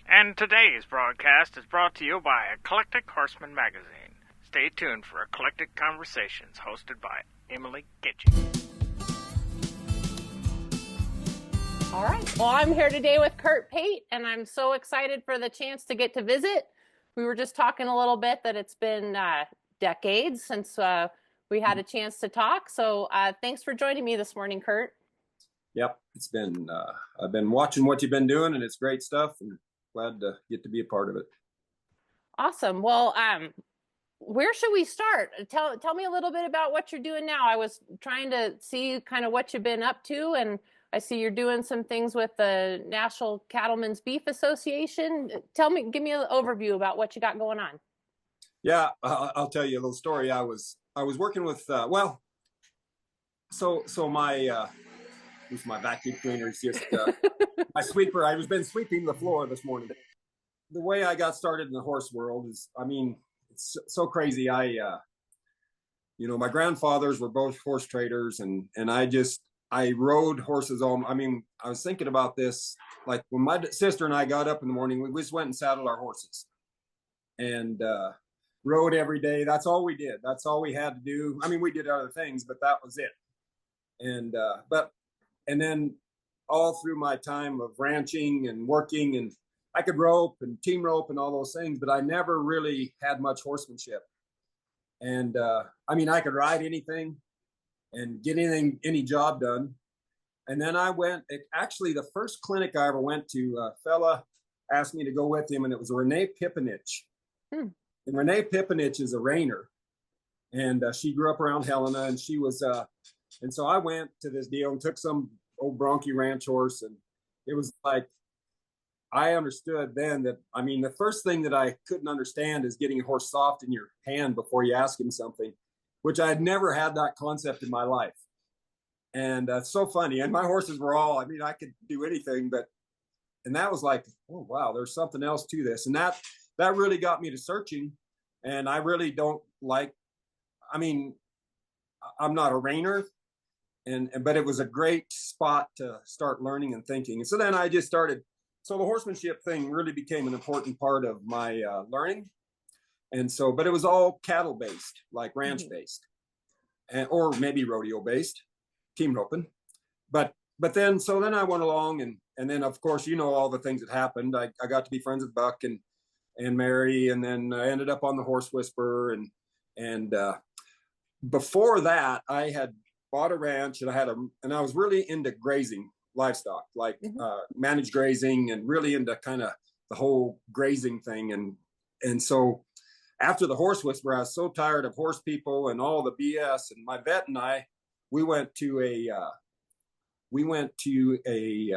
And today's broadcast is brought to you by Eclectic Horseman Magazine. Stay tuned for Eclectic Conversations hosted by Emily Kitching. All right. Well, I'm here today with Curt Pate, and I'm so excited for the chance to get to visit. We were just talking a little bit that it's been decades since we had a chance to talk. So thanks for joining me this morning, Curt. Yep, it's been, I've been watching what you've been doing, and it's great stuff, and glad to get to be a part of it. Awesome. Well, where should we start? Tell me a little bit about what you're doing now. I was trying to see kind of what you've been up to, and I see you're doing some things with the National Cattlemen's Beef Association. Give me an overview about what you got going on. Yeah, I'll tell you a little story. I was working with, my vacuum cleaner is just my sweeper. I was been sweeping the floor this morning. The way I got started in the horse world is, it's so crazy. My grandfathers were both horse traders, and I rode horses all. I was thinking about this, like when my sister and I got up in the morning, we just went and saddled our horses and rode every day. That's all we did. That's all we had to do. We did other things, but that was it. And then all through my time of ranching and working, and I could rope and team rope and all those things, but I never really had much horsemanship. And I could ride anything and get any job done. And then I went, actually the first clinic I ever went to, a fella asked me to go with him, and it was Renee Pipinich. And Renee Pipinich is a reiner, and she grew up around Helena, and she was, and so I went to this deal and took some old Bronchi ranch horse, and it was like, I understood then that, the first thing that I couldn't understand is getting a horse soft in your hand before you ask him something, which I had never had that concept in my life. And it's so funny. And my horses were all, I could do anything, and that was like, oh, wow, there's something else to this. And that really got me to searching. And I really don't like, I'm not a reiner, but it was a great spot to start learning and thinking. And so then I just started. So the horsemanship thing really became an important part of my learning. And so, but it was all cattle based, like ranch based, or maybe rodeo based, team roping. But then I went along, and then of course, all the things that happened. I got to be friends with Buck and Mary, and then I ended up on the Horse Whisperer. And before that, I had bought a ranch, and I was really into grazing livestock, like managed grazing, and really into kind of the whole grazing thing. And so after the Horse Whisperer, I was so tired of horse people and all the BS. And my vet and I, we went to a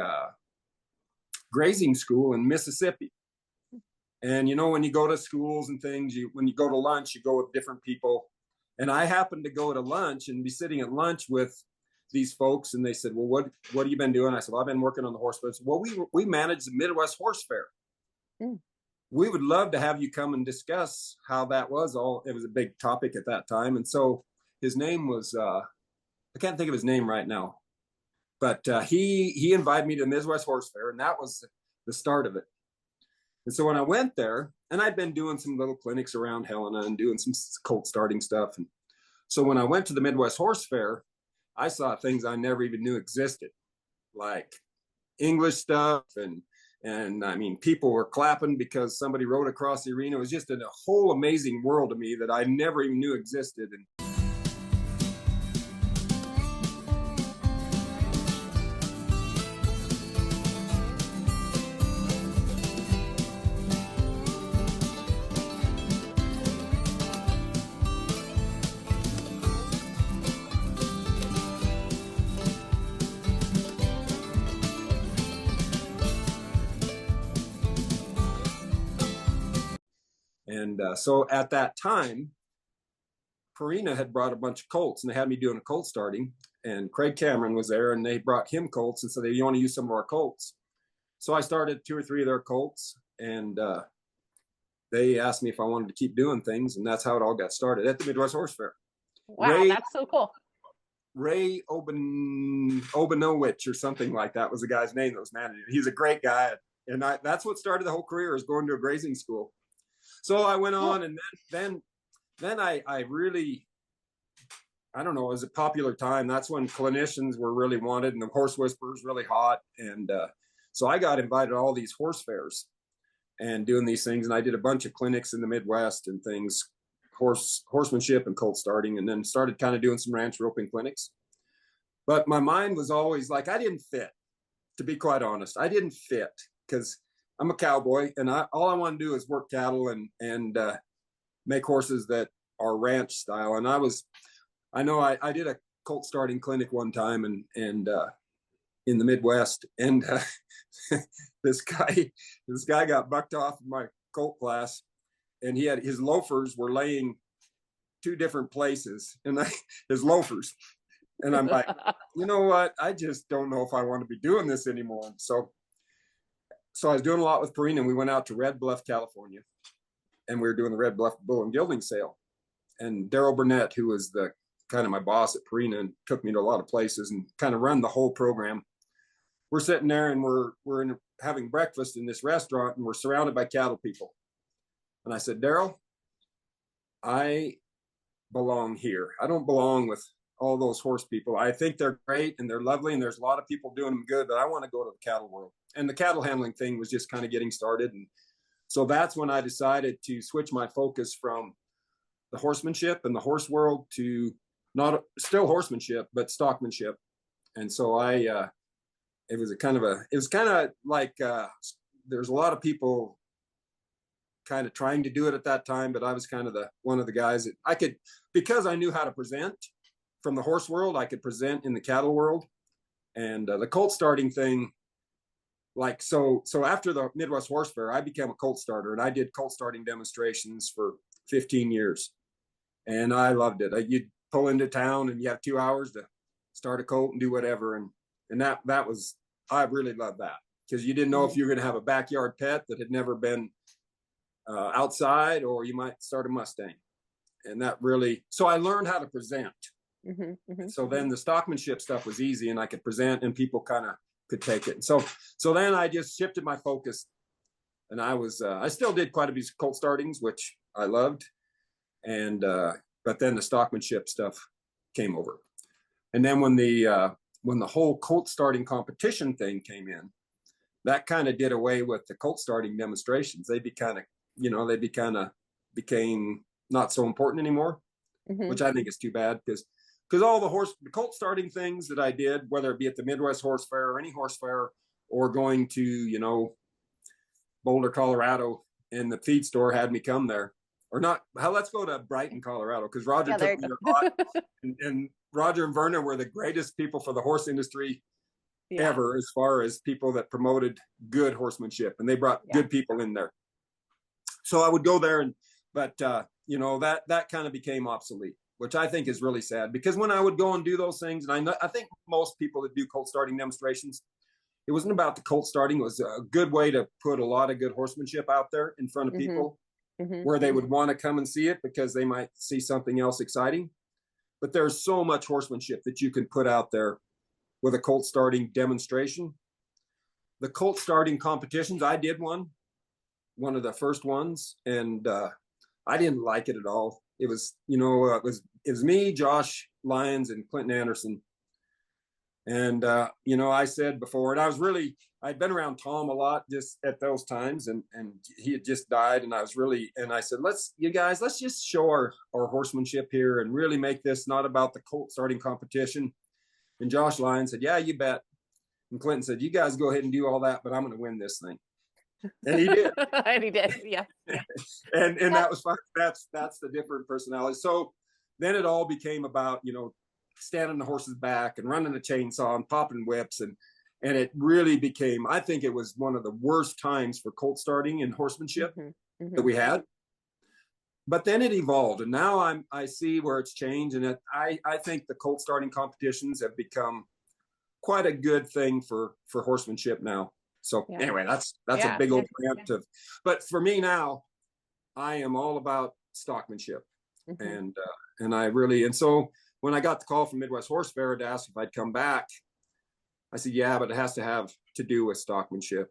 grazing school in Mississippi. And when you go to schools and things, when you go to lunch, you go with different people. And I happened to go to lunch and be sitting at lunch with these folks, and they said, well, what have you been doing? I said, well, I've been working on the horse business. Well, we manage the Midwest Horse Fair. We would love to have you come and discuss how that was. It was a big topic at that time. And so his name was, I can't think of his name right now, but he invited me to the Midwest Horse Fair, and that was the start of it. And so when I went there, and I'd been doing some little clinics around Helena and doing some colt starting stuff. And so when I went to the Midwest Horse Fair, I saw things I never even knew existed, like English stuff. And people were clapping because somebody rode across the arena. It was just a whole amazing world to me that I never even knew existed. And so at that time, Purina had brought a bunch of colts, and they had me doing a colt starting. And Craig Cameron was there, and they brought him colts and said, you want to use some of our colts? So I started 2 or 3 of their colts, and they asked me if I wanted to keep doing things, and that's how it all got started at the Midwest Horse Fair. Wow, that's so cool. Obenowicz or something like that was the guy's name that was managing. He's a great guy. And that's what started the whole career, is going to a grazing school. So I went on, and then I really, I don't know, it was a popular time. That's when clinicians were really wanted, and the horse whisperers really hot. And so I got invited to all these horse fairs and doing these things. And I did a bunch of clinics in the Midwest and things, horsemanship and colt starting, and then started kind of doing some ranch roping clinics. But my mind was always like, I didn't fit, to be quite honest. I didn't fit because I'm a cowboy, and all I want to do is work cattle and make horses that are ranch style. And I know I did a colt starting clinic one time and in the Midwest, and this guy got bucked off in my colt class, and his loafers were laying two different places, and his loafers. And I'm like, you know what? I just don't know if I want to be doing this anymore. So I was doing a lot with Perrine, and we went out to Red Bluff, California, and we were doing the Red Bluff Bull and Gilding sale. And Daryl Burnett, who was the kind of my boss at Perrine, and took me to a lot of places and kind of run the whole program. We're sitting there, and we're having breakfast in this restaurant, and we're surrounded by cattle people. And I said, Daryl, I belong here. I don't belong with all those horse people. I think they're great and they're lovely, and there's a lot of people doing them good, but I want to go to the cattle world. And the cattle handling thing was just kind of getting started. And so that's when I decided to switch my focus from the horsemanship and the horse world to still horsemanship, but stockmanship. And so it was kind of like there's a lot of people kind of trying to do it at that time, but I was kind of one of the guys that I could, because I knew how to present from the horse world, I could present in the cattle world. And the colt starting thing, like, so after the Midwest Horse Fair, I became a colt starter, and I did colt starting demonstrations for 15 years. And I loved it. You'd pull into town and you have 2 hours to start a colt and do whatever. And that was, I really loved that, because you didn't know if you were going to have a backyard pet that had never been outside, or you might start a Mustang. And that really, so I learned how to present. So then the stockmanship stuff was easy, and I could present, and people kind of could take it. So then I just shifted my focus, and I still did quite a few colt startings, which I loved. And, but then the stockmanship stuff came over. And then when the whole colt starting competition thing came in, that kind of did away with the colt starting demonstrations. They became not so important anymore, which I think is too bad, because all the colt starting things that I did, whether it be at the Midwest Horse Fair or any horse fair, or going to, Boulder, Colorado, and the feed store had me come there. Or not, let's go to Brighton, Colorado, because Roger took me a lot. And Roger and Verna were the greatest people for the horse industry ever, as far as people that promoted good horsemanship, and they brought good people in there. So I would go there, but that kind of became obsolete, which I think is really sad, because when I would go and do those things, and I think most people that do colt starting demonstrations, it wasn't about the colt starting. It was a good way to put a lot of good horsemanship out there in front of people, where they would want to come and see it because they might see something else exciting. But there's so much horsemanship that you can put out there with a colt starting demonstration. The colt starting competitions, I did one of the first ones, and I didn't like it at all. It was, it was me, Josh Lyons, and Clinton Anderson. And, I said before, and I'd been around Tom a lot just at those times, and he had just died. And I said, let's just show our horsemanship here and really make this not about the colt starting competition. And Josh Lyons said, yeah, you bet. And Clinton said, you guys go ahead and do all that, but I'm going to win this thing. And he did. And he did, yeah. and that was fun. That's the different personality. So then it all became about, standing the horse's back and running a chainsaw and popping whips. And it really became, I think it was one of the worst times for colt starting and horsemanship that we had. But then it evolved, and now I see where it's changed. And I think the colt starting competitions have become quite a good thing for horsemanship now. So anyway, that's a big old rant. But for me now, I am all about stockmanship, and so when I got the call from Midwest Horse Fair to ask if I'd come back, I said, yeah, but it has to have to do with stockmanship.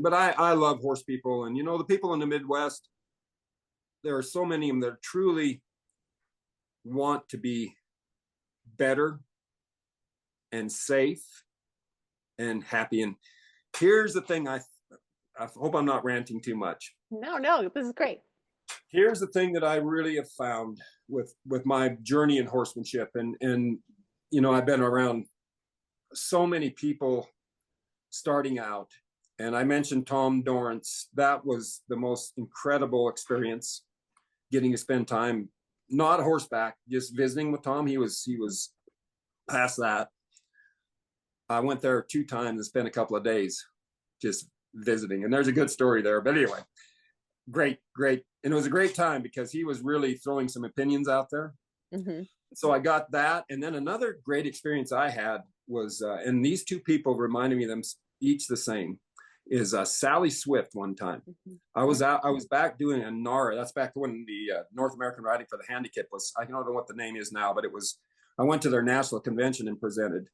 But I love horse people. And, the people in the Midwest, there are so many of them that truly want to be better and safe and happy. And here's the thing, I hope I'm not ranting too much. No, this is great. Here's the thing that I really have found with my journey in horsemanship. And I've been around so many people starting out. And I mentioned Tom Dorrance. That was the most incredible experience, getting to spend time, not horseback, just visiting with Tom. He was past that. I went there 2 times and spent a couple of days just visiting. And there's a good story there. But anyway, great. And it was a great time because he was really throwing some opinions out there. Mm-hmm. So I got that. And then another great experience I had was, and these 2 people reminded me of them each the same, is Sally Swift one time. Mm-hmm. I was back doing a NARA. That's back when the North American Riding for the Handicap was, I don't know what the name is now, but I went to their national convention and presented.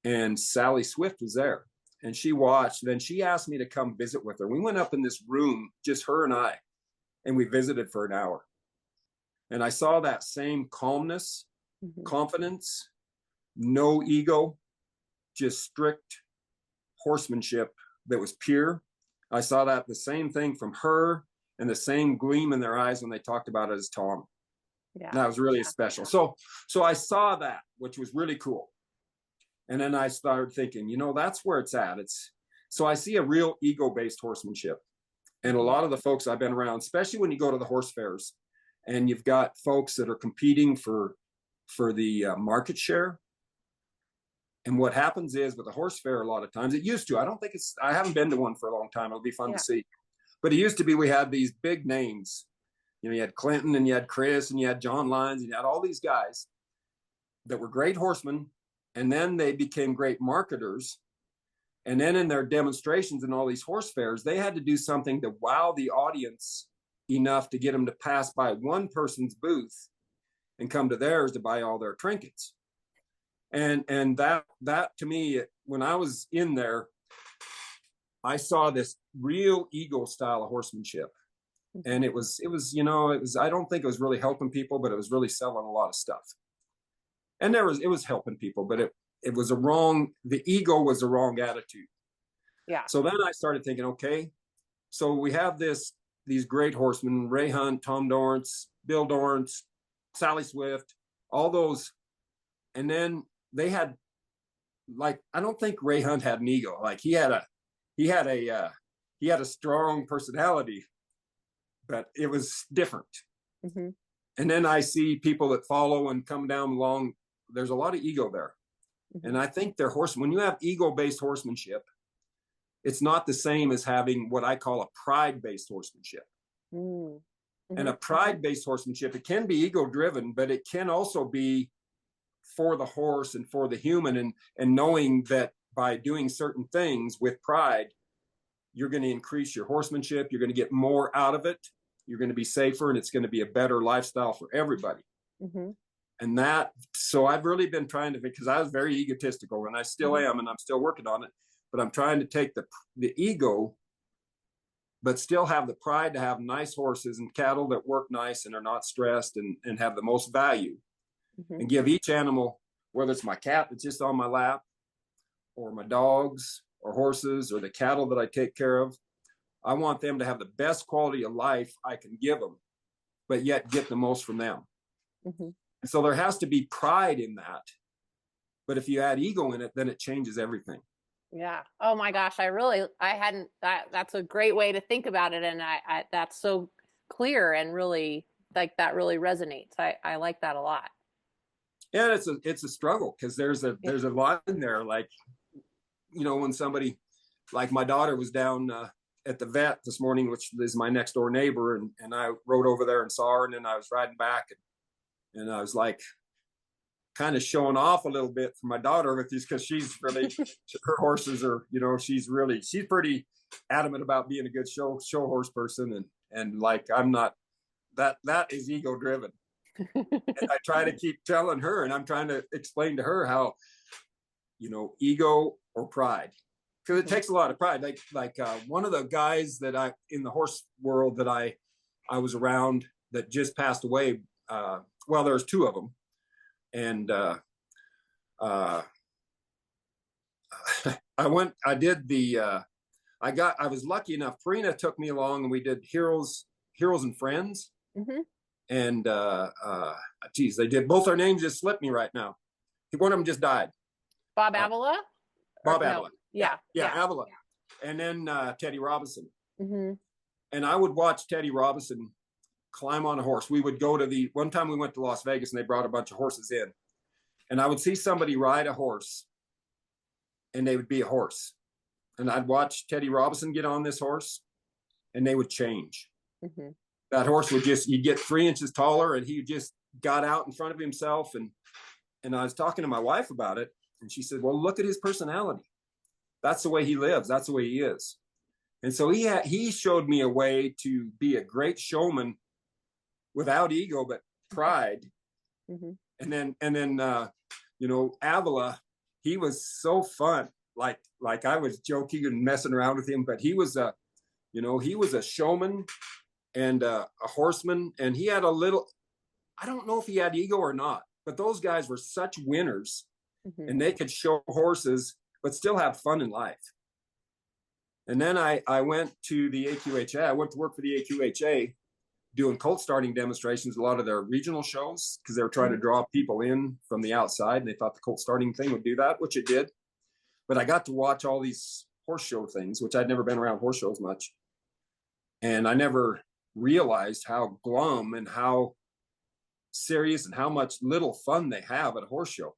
And Sally Swift was there. And she watched. Then she asked me to come visit with her. We went up in this room, just her and I, and we visited for an hour. And I saw that same calmness, mm-hmm. confidence, no ego, just strict horsemanship that was pure. I saw that the same thing from her, and the same gleam in their eyes when they talked about it as Tom. Yeah. And that was really special. So I saw that, which was really cool. And then I started thinking, that's where it's at. So I see a real ego-based horsemanship. And a lot of the folks I've been around, especially when you go to the horse fairs, and you've got folks that are competing for the market share. And what happens is with the horse fair, a lot of times, it used to, I haven't been to one for a long time. It'll be fun to see. But it used to be, we had these big names. You had Clinton, and you had Chris, and you had John Lyons, and you had all these guys that were great horsemen. And then they became great marketers. And then in their demonstrations and all these horse fairs, they had to do something to wow the audience enough to get them to pass by one person's booth and come to theirs to buy all their trinkets. And that to me, when I was in there, I saw this real ego style of horsemanship. And it was, I don't think it was really helping people, but it was really selling a lot of stuff. And it was helping people, but it was the ego was the wrong attitude. Yeah. So then I started thinking, okay, so we have these great horsemen, Ray Hunt, Tom Dorrance, Bill Dorrance, Sally Swift, all those. And then they had, I don't think Ray Hunt had an ego. He had a strong personality, but it was different. Mm-hmm. And then I see people that follow and come down along. There's a lot of ego there. Mm-hmm. And I think when you have ego-based horsemanship, it's not the same as having what I call a pride-based horsemanship. Mm-hmm. And a pride-based horsemanship, it can be ego-driven, but it can also be for the horse and for the human, and knowing that by doing certain things with pride, you're going to increase your horsemanship, you're going to get more out of it, you're going to be safer, and it's going to be a better lifestyle for everybody. Mm-hmm. And so I've really been trying to, because I was very egotistical, and I still am, and I'm still working on it, but I'm trying to take the ego, but still have the pride to have nice horses and cattle that work nice and are not stressed and have the most value. Mm-hmm. And give each animal, whether it's my cat that's just on my lap, or my dogs or horses, or the cattle that I take care of, I want them to have the best quality of life I can give them, but yet get the most from them. Mm-hmm. And so there has to be pride in that. But if you add ego in it, then it changes everything. Yeah. Oh my gosh. That's a great way to think about it. And I that's so clear, and really, that really resonates. I like that a lot. Yeah, it's a struggle, because there's a lot in there. When somebody, like my daughter was down at the vet this morning, which is my next door neighbor, and I rode over there and saw her, and then I was riding back, and I was kind of showing off a little bit for my daughter with these, because she's really, her horses are, she's pretty adamant about being a good show horse person, and I'm not. That is ego driven. And I try to keep telling her, and I'm trying to explain to her how, ego or pride. because it takes a lot of pride. One of the guys that in the horse world that I was around that just passed away. Well, there's two of them, and I was lucky enough. Farina took me along, and we did Heroes and Friends. Mm-hmm. And geez, they did. Both our names just slipped me right now. One of them just died. Bob Avila. Bob Avila. No. Yeah. Avila. And then Teddy Robinson. Mm-hmm. And I would watch Teddy Robinson climb on a horse. We would go to one time we went to Las Vegas, and they brought a bunch of horses in, and I would see somebody ride a horse, and they would be a horse, and I'd watch Teddy Robinson get on this horse, and they would change. Mm-hmm. That horse would you'd get 3 inches taller, and he just got out in front of himself. And I was talking to my wife about it, and she said, well, look at his personality. That's the way he lives. That's the way he is. And so he showed me a way to be a great showman without ego, but pride. Mm-hmm. And then Avila, he was so fun. Like I was joking and messing around with him, but he was a showman and a horseman, and he had I don't know if he had ego or not, but those guys were such winners. Mm-hmm. And they could show horses, but still have fun in life. And then I went to the AQHA. I went to work for the AQHA doing colt starting demonstrations, a lot of their regional shows, because they were trying to draw people in from the outside. And they thought the colt starting thing would do that, which it did. But I got to watch all these horse show things, which I'd never been around horse shows much. And I never realized how glum and how serious and how much little fun they have at a horse show.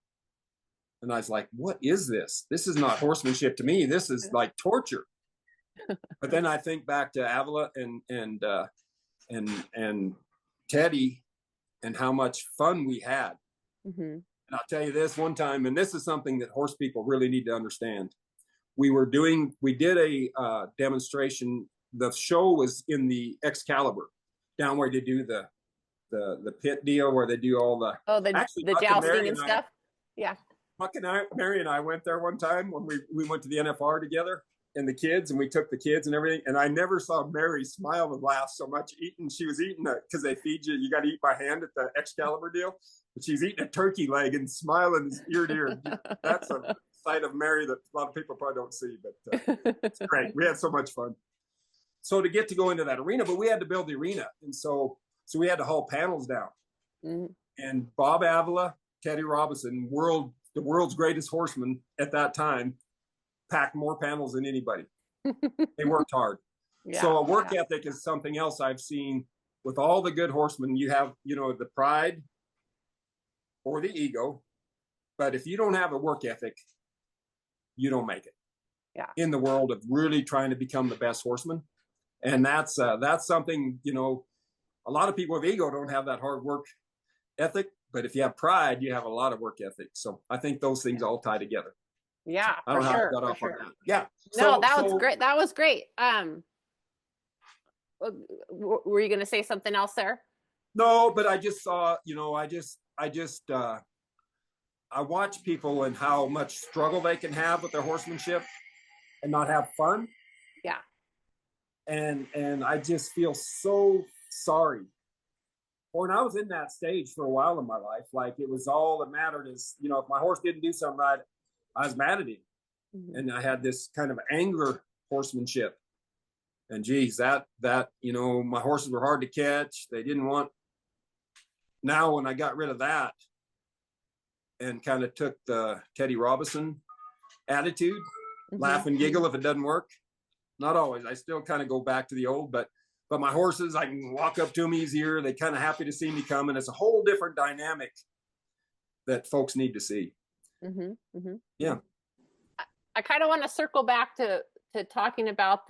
And I was like, what is this? This is not horsemanship to me. This is like torture. But then I think back to Avila and Teddy and how much fun we had. Mm-hmm. And I'll tell you this one time, and this is something that horse people really need to understand. We did a demonstration. The show was in the Excalibur, down where they do the pit deal, where they do all the jousting and stuff. Yeah. Buck and Mary and I went there one time when we went to the NFR together, and the kids, and we took the kids and everything. And I never saw Mary smile and laugh so much eating. She was eating because they feed you got to eat by hand at the Excalibur deal. But she's eating a turkey leg and smiling ear to ear. That's a sight of Mary that a lot of people probably don't see, but it's great. We had so much fun. So to get to go into that arena, but we had to build the arena. And so we had to haul panels down. Mm-hmm. And Bob Avila, Teddy Robinson, the world's greatest horseman at that time, packed more panels than anybody. They worked hard. Yeah, so a work ethic is something else I've seen with all the good horsemen. You have, the pride or the ego, but if you don't have a work ethic, you don't make it. Yeah. In the world of really trying to become the best horseman. And that's something, a lot of people with ego don't have that hard work ethic, but if you have pride, you have a lot of work ethic. So I think those things all tie together. Yeah, I don't know how I got off on that. Yeah. No, that was great. That was great. Were you going to say something else there? No, but I just saw, I watch people and how much struggle they can have with their horsemanship and not have fun. Yeah. And I just feel so sorry. When I was in that stage for a while in my life, like it was all that mattered is, if my horse didn't do something right, I was mad at him. Mm-hmm. And I had this kind of anger horsemanship. And geez, that, my horses were hard to catch. They didn't want. Now, when I got rid of that and kind of took the Teddy Robinson attitude, mm-hmm. laugh and giggle if it doesn't work. Not always. I still kind of go back to the old, but my horses, I can walk up to them easier. They're kind of happy to see me come. And it's a whole different dynamic that folks need to see. Mm-hmm. Mm-hmm. Yeah. I kind of want to circle back to talking about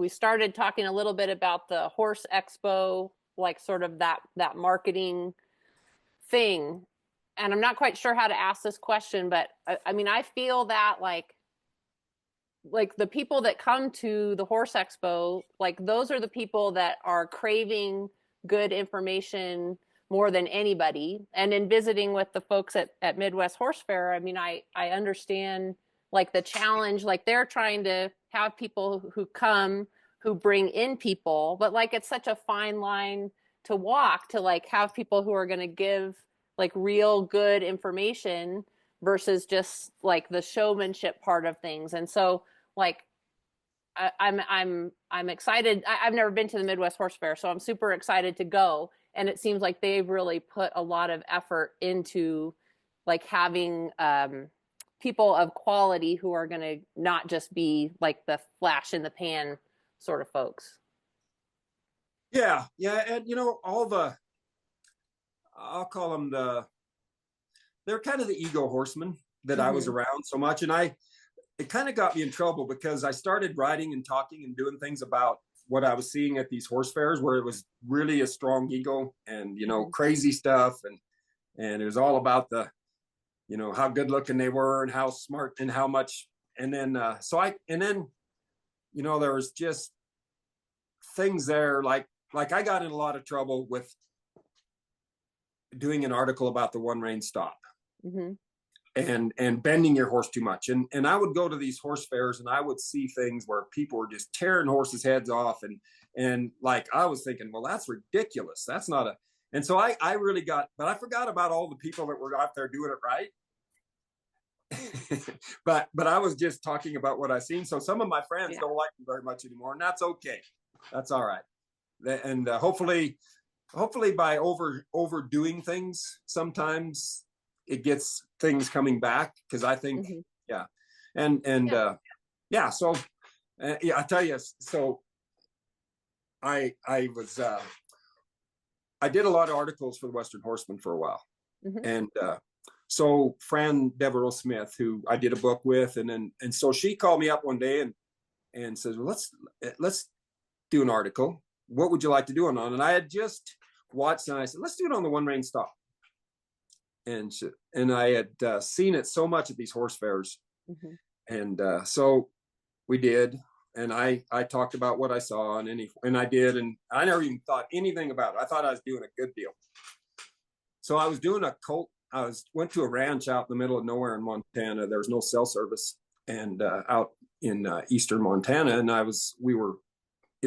we started talking a little bit about the horse expo, like sort of that marketing thing. And I'm not quite sure how to ask this question, but I feel that like the people that come to the horse expo, like those are the people that are craving good information more than anybody. And in visiting with the folks at Midwest Horse Fair, I understand like the challenge, like they're trying to have people who come, who bring in people, but like it's such a fine line to walk, to like have people who are going to give like real good information versus just like the showmanship part of things. And so like I'm excited. I've never been to the Midwest Horse Fair, so I'm super excited to go. And it seems like they've really put a lot of effort into like having people of quality who are going to not just be like the flash in the pan sort of folks. Yeah, and all I'll call them they're kind of the ego horsemen that I was around so much, and it kind of got me in trouble because I started writing and talking and doing things about what I was seeing at these horse fairs, where it was really a strong ego and crazy stuff, and it was all about the how good looking they were and how smart and how much, and then there was just things there like I got in a lot of trouble with doing an article about the one-rein stop. And bending your horse too much. And I would go to these horse fairs and I would see things where people were just tearing horses' heads off. And like, I was thinking, well, that's ridiculous. That's not and so I really but I forgot about all the people that were out there doing it right. but I was just talking about what I seen. So some of my friends don't like me very much anymore, and that's okay. That's all right. And hopefully by overdoing things, sometimes it gets things coming back, because I think, so I tell you, so I did a lot of articles for the Western Horseman for a while, and so Fran Devereaux Smith, who I did a book with, and so she called me up one day and says, well, let's do an article. What would you like to do on? And I had just watched, and I said, let's do it on the one-rein stop. And I had seen it so much at these horse fairs, and so we did. And I talked about what I saw, and I did, and I never even thought anything about it. I thought I was doing a good deal. So I was doing a colt. Went to a ranch out in the middle of nowhere in Montana. There was no cell service, and out in eastern Montana, and it was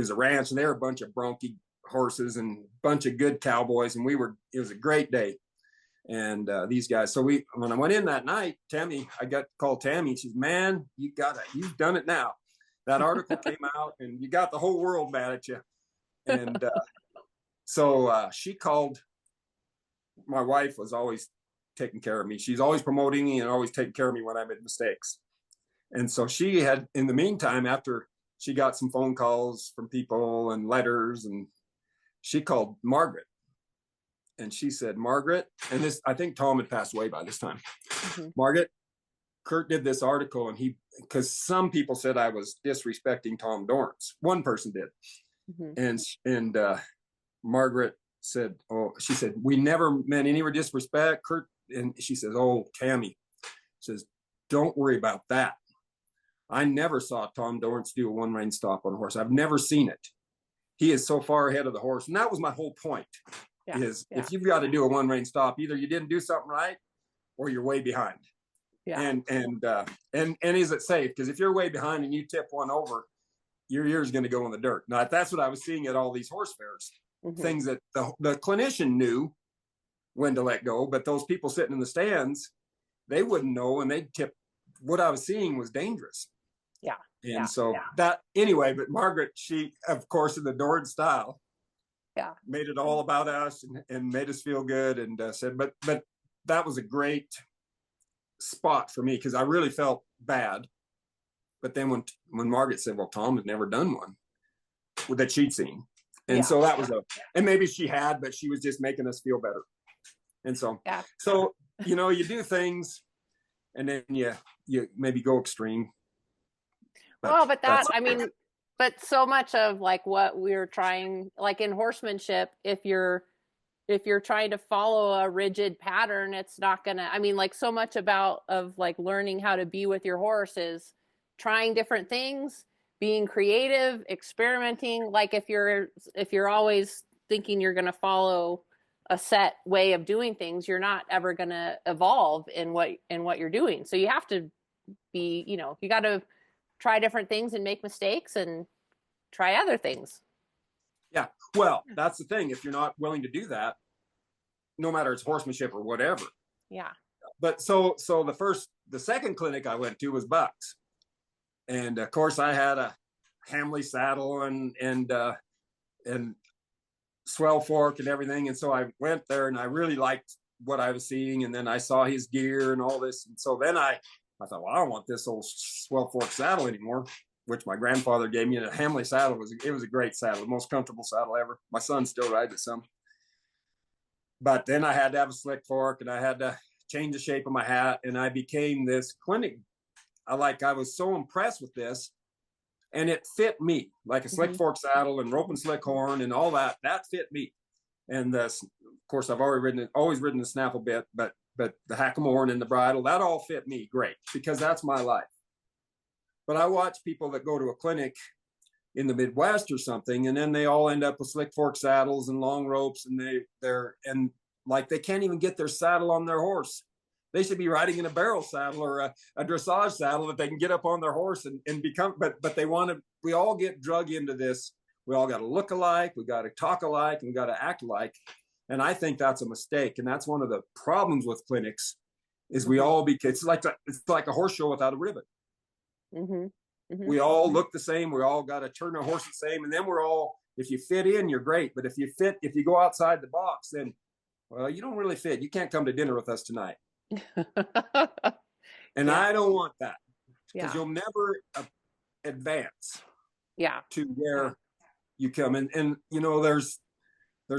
a ranch, and there were a bunch of bronky horses and a bunch of good cowboys, and it was a great day. And these guys, so when I went in that night, Tammy, I got to call Tammy. She's, man, you've done it now. That article came out, and you got the whole world mad at you. And so she called. My wife was always taking care of me. She's always promoting me and always taking care of me when I made mistakes. And so she had, in the meantime, after she got some phone calls from people and letters, and she called Margaret. And she said, Margaret, and I think Tom had passed away by this time. Margaret, Curt did this article, and because some people said I was disrespecting Tom Dorrance. One person did. And Margaret said, she said, we never meant any disrespect, Curt. And she says, oh, Tammy, says, don't worry about that. I never saw Tom Dorrance do a one-rein stop on a horse. I've never seen it. He is so far ahead of the horse. And that was my whole point. If you've got to do a one-rein stop, either you didn't do something right or you're way behind. And is it safe? Because if you're way behind and you tip one over, your ear's going to go in the dirt. Now, that's what I was seeing at all these horse fairs. Things that the clinician knew when to let go, but those people sitting in the stands, they wouldn't know, and they'd tip. What I was seeing was dangerous. That anyway, but Margaret, she, of course, in the Dorrance style, made it all about us and made us feel good, and said, but that was a great spot for me, because I really felt bad. But then when Margaret said, well, Tom had never done one that she'd seen. And so that was and maybe she had, but she was just making us feel better. And so you do things, and then you maybe go extreme. But so much of like what we're trying, like in horsemanship, if you're trying to follow a rigid pattern, it's not gonna, like so much of like learning how to be with your horse is trying different things, being creative, experimenting. Like if you're always thinking you're gonna follow a set way of doing things, you're not ever gonna evolve in what you're doing. So you have to be, you got to try different things and make mistakes and try other things. Yeah. Well, that's the thing. If you're not willing to do that, no matter it's horsemanship or whatever. Yeah. But so the second clinic I went to was bucks. And of course I had a Hamley saddle and swell fork and everything. And so I went there and I really liked what I was seeing. And then I saw his gear and all this. And so then I thought, well, I don't want this old swell fork saddle anymore, which my grandfather gave me. And a Hamley saddle was a great saddle, the most comfortable saddle ever. My son still rides it some. But then I had to have a slick fork and I had to change the shape of my hat. And I became this clinic. I was so impressed with this. And it fit me, like a slick fork saddle and rope and slick horn and all that. That fit me. And of course, I've always ridden the snaffle bit, but the hackamore and the bridle, that all fit me great because that's my life. But I watch people that go to a clinic in the Midwest or something, and then they all end up with slick fork saddles and long ropes, and they can't even get their saddle on their horse. They should be riding in a barrel saddle or a dressage saddle that they can get up on their horse and become, but we all get drug into this. We all got to look alike. We got to talk alike and we got to act alike. And I think that's a mistake. And that's one of the problems with clinics is it's like a horse show without a ribbon. Mm-hmm. Mm-hmm. We all look the same. We all got to turn our horse the same. And then if you fit in, you're great. But if you go outside the box, then, well, you don't really fit. You can't come to dinner with us tonight. And I don't want that because you'll never advance to where you come. And there's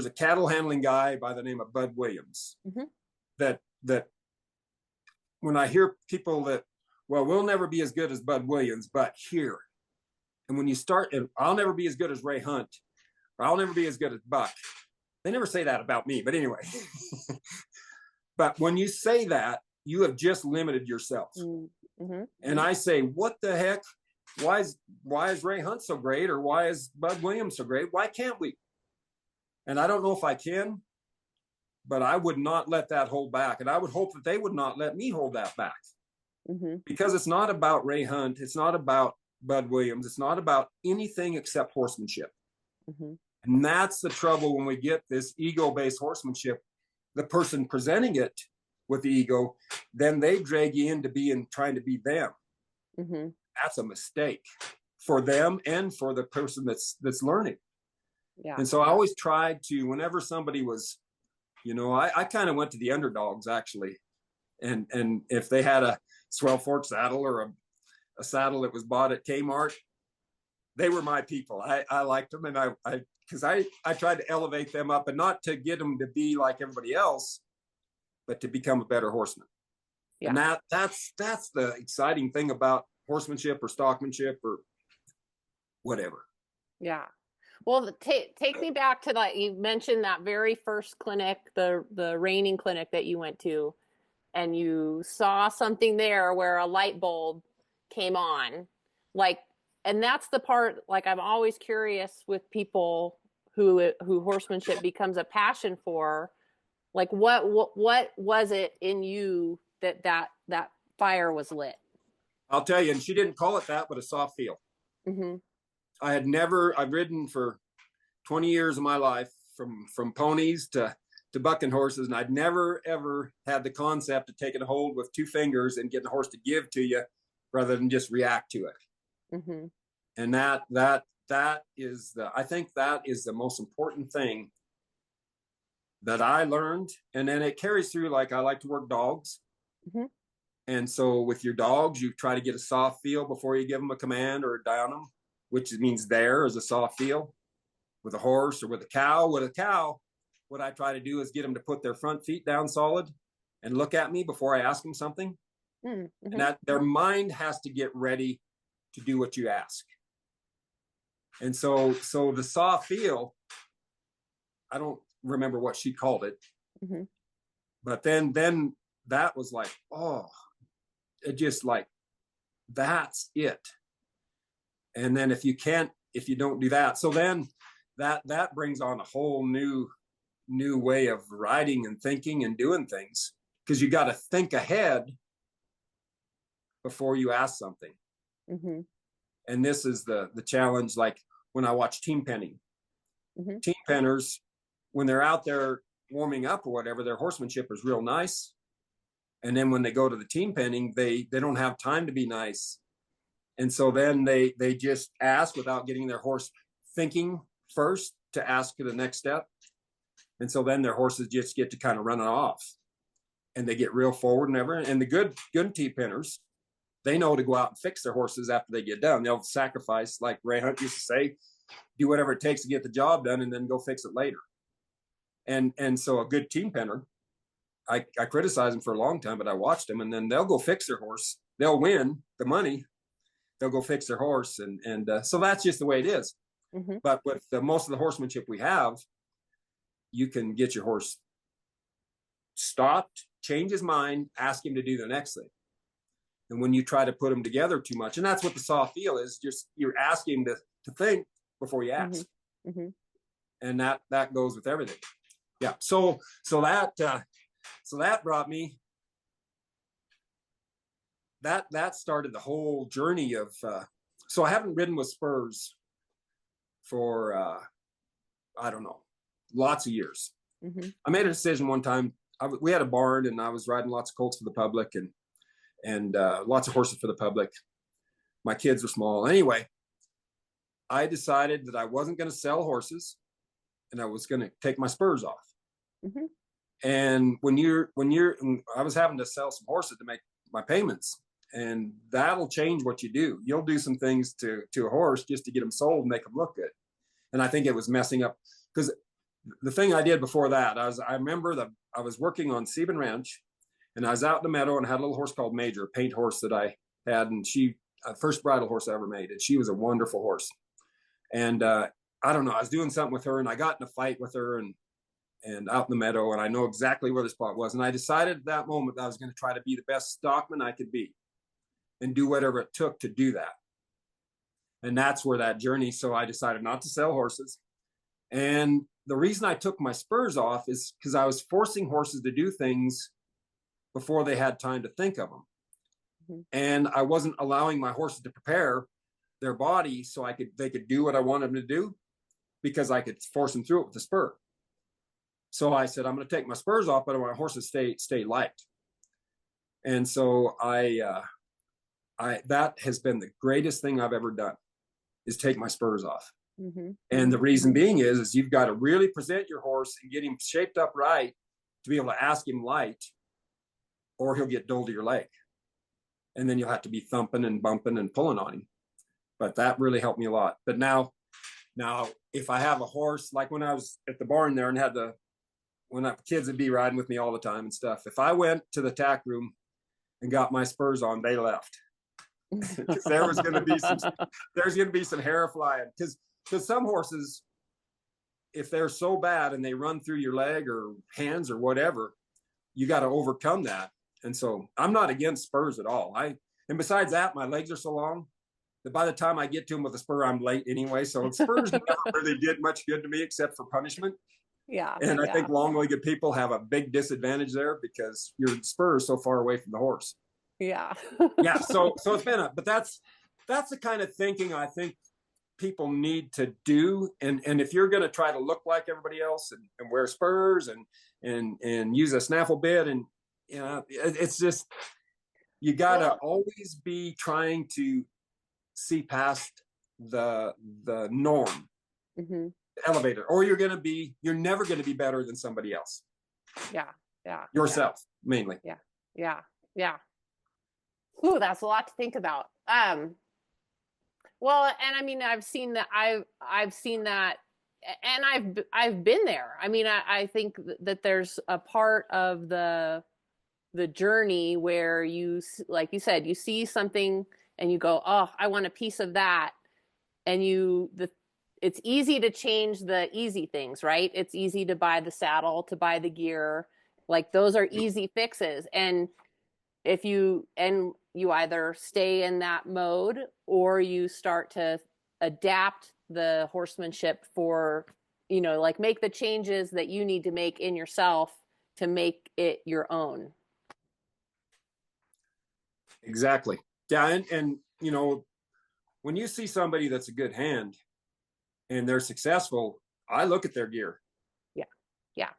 a cattle handling guy by the name of Bud Williams that when I hear people that, well, we'll never be as good as Bud Williams, but here. And when you start, I'll never be as good as Ray Hunt, or I'll never be as good as Buck. They never say that about me, but anyway. But when you say that, you have just limited yourself. Mm-hmm. And I say, what the heck? Why is Ray Hunt so great? Or why is Bud Williams so great? Why can't we? And I don't know if I can, but I would not let that hold back. And I would hope that they would not let me hold that back. Mm-hmm. Because it's not about Ray Hunt. It's not about Bud Williams. It's not about anything except horsemanship. Mm-hmm. And that's the trouble when we get this ego-based horsemanship. The person presenting it with the ego, then they drag you into trying to be them. Mm-hmm. That's a mistake for them and for the person that's learning. Yeah. And so I always tried to, whenever somebody was, I kind of went to the underdogs actually. And if they had a swell fork saddle or a saddle that was bought at Kmart, they were my people. I liked them, and because I tried to elevate them up, and not to get them to be like everybody else, but to become a better horseman. Yeah. And that's the exciting thing about horsemanship or stockmanship or whatever. Yeah. Well, take me back to that. You mentioned that very first clinic, the reining clinic that you went to, and you saw something there where a light bulb came on, and that's the part, I'm always curious with people who horsemanship becomes a passion for, what was it in you that fire was lit? I'll tell you, and she didn't call it that, but a soft feel. Mm-hmm. I've ridden for 20 years of my life from ponies to bucking horses. And I'd never, ever had the concept of taking a hold with two fingers and getting a horse to give to you rather than just react to it. Mm-hmm. And I think that is the most important thing that I learned. And then it carries through, I like to work dogs. Mm-hmm. And so with your dogs, you try to get a soft feel before you give them a command or down them, which means there is a soft feel. With a horse or with a cow, what I try to do is get them to put their front feet down solid and look at me before I ask them something. Mm-hmm. And that their mind has to get ready to do what you ask. And so the soft feel, I don't remember what she called it, mm-hmm. but then that was it just that's it. And then if you don't do that, so then that brings on a whole new way of riding and thinking and doing things, because you got to think ahead before you ask something. Mm-hmm. And this is the challenge. Like when I watch team penning, Mm-hmm. team penners, when they're out there warming up or whatever, their horsemanship is real nice. And then when they go to the team penning, they don't have time to be nice. And so then they just ask without getting their horse thinking first to ask for the next step. And so then their horses just get to kind of run it off, and they get real forward and everything. And the good team penners, they know to go out and fix their horses after they get done. They'll sacrifice, like Ray Hunt used to say, do whatever it takes to get the job done and then go fix it later. And so a good team penner, I criticized them for a long time, but I watched them, and then they'll go fix their horse. They'll win the money. They'll go fix their horse. And so that's just the way it is. Mm-hmm. But with most of the horsemanship we have, you can get your horse stopped, change his mind, ask him to do the next thing. And when you try to put them together too much, and that's what the soft feel is, just you're asking him to think before you ask. Mm-hmm. Mm-hmm. And that goes with everything. Yeah. So that brought me, that started the whole journey of, so I haven't ridden with spurs for, I don't know, lots of years. Mm-hmm. I made a decision one time. We had a barn, and I was riding lots of colts for the public and lots of horses for the public. My kids were small. Anyway, I decided that I wasn't going to sell horses, and I was going to take my spurs off. Mm-hmm. And I was having to sell some horses to make my payments, and that'll change what you do. You'll do some things to a horse just to get them sold and make them look good. And I think it was messing up, because the thing I did before that, I remember that I was working on Sebin Ranch, and I was out in the meadow, and I had a little horse called Major, a paint horse that I had, and she, first bridle horse I ever made, and she was a wonderful horse. And I don't know, I was doing something with her, and I got in a fight with her, and out in the meadow, and I know exactly where the spot was. And I decided at that moment that I was going to try to be the best stockman I could be and do whatever it took to do that. And that's where that journey. So I decided not to sell horses. And the reason I took my spurs off is because I was forcing horses to do things before they had time to think of them. Mm-hmm. And I wasn't allowing my horses to prepare their body so they could do what I wanted them to do, because I could force them through it with the spur. So I said, I'm going to take my spurs off, but I want horses stay light. And so that has been the greatest thing I've ever done, is take my spurs off. Mm-hmm. And the reason being is you've got to really present your horse and get him shaped up right to be able to ask him light, or he'll get dull to your leg. And then you'll have to be thumping and bumping and pulling on him. But that really helped me a lot. But now if I have a horse, like when I was at the barn there and when kids would be riding with me all the time and stuff, if I went to the tack room and got my spurs on, they left. Because there's going to be some hair flying. Because some horses, if they're so bad and they run through your leg or hands or whatever, you got to overcome that. And so I'm not against spurs at all. And besides that, my legs are so long that by the time I get to them with a spur, I'm late anyway. So spurs never really did much good to me except for punishment. Yeah. And I think long-legged people have a big disadvantage there because your spur is so far away from the horse. Yeah. Yeah. So it's been but that's the kind of thinking I think people need to do. And if you're going to try to look like everybody else and wear spurs and use a snaffle bit, and it's just, you got to always be trying to see past the norm. Mm-hmm. Elevator, or you're never going to be better than somebody else. Yeah. Yourself, mainly. Yeah. Ooh, that's a lot to think about. Well, and I mean, I've seen that, and I've been there. I mean, I think that there's a part of the journey where you, like you said, you see something and you go, oh, I want a piece of that. And it's easy to change the easy things, right? It's easy to buy the saddle, to buy the gear. Like those are easy fixes. And if you either stay in that mode or you start to adapt the horsemanship for, like make the changes that you need to make in yourself to make it your own. Exactly. Yeah. And, you know, when you see somebody that's a good hand and they're successful, I look at their gear. Yeah. Yeah.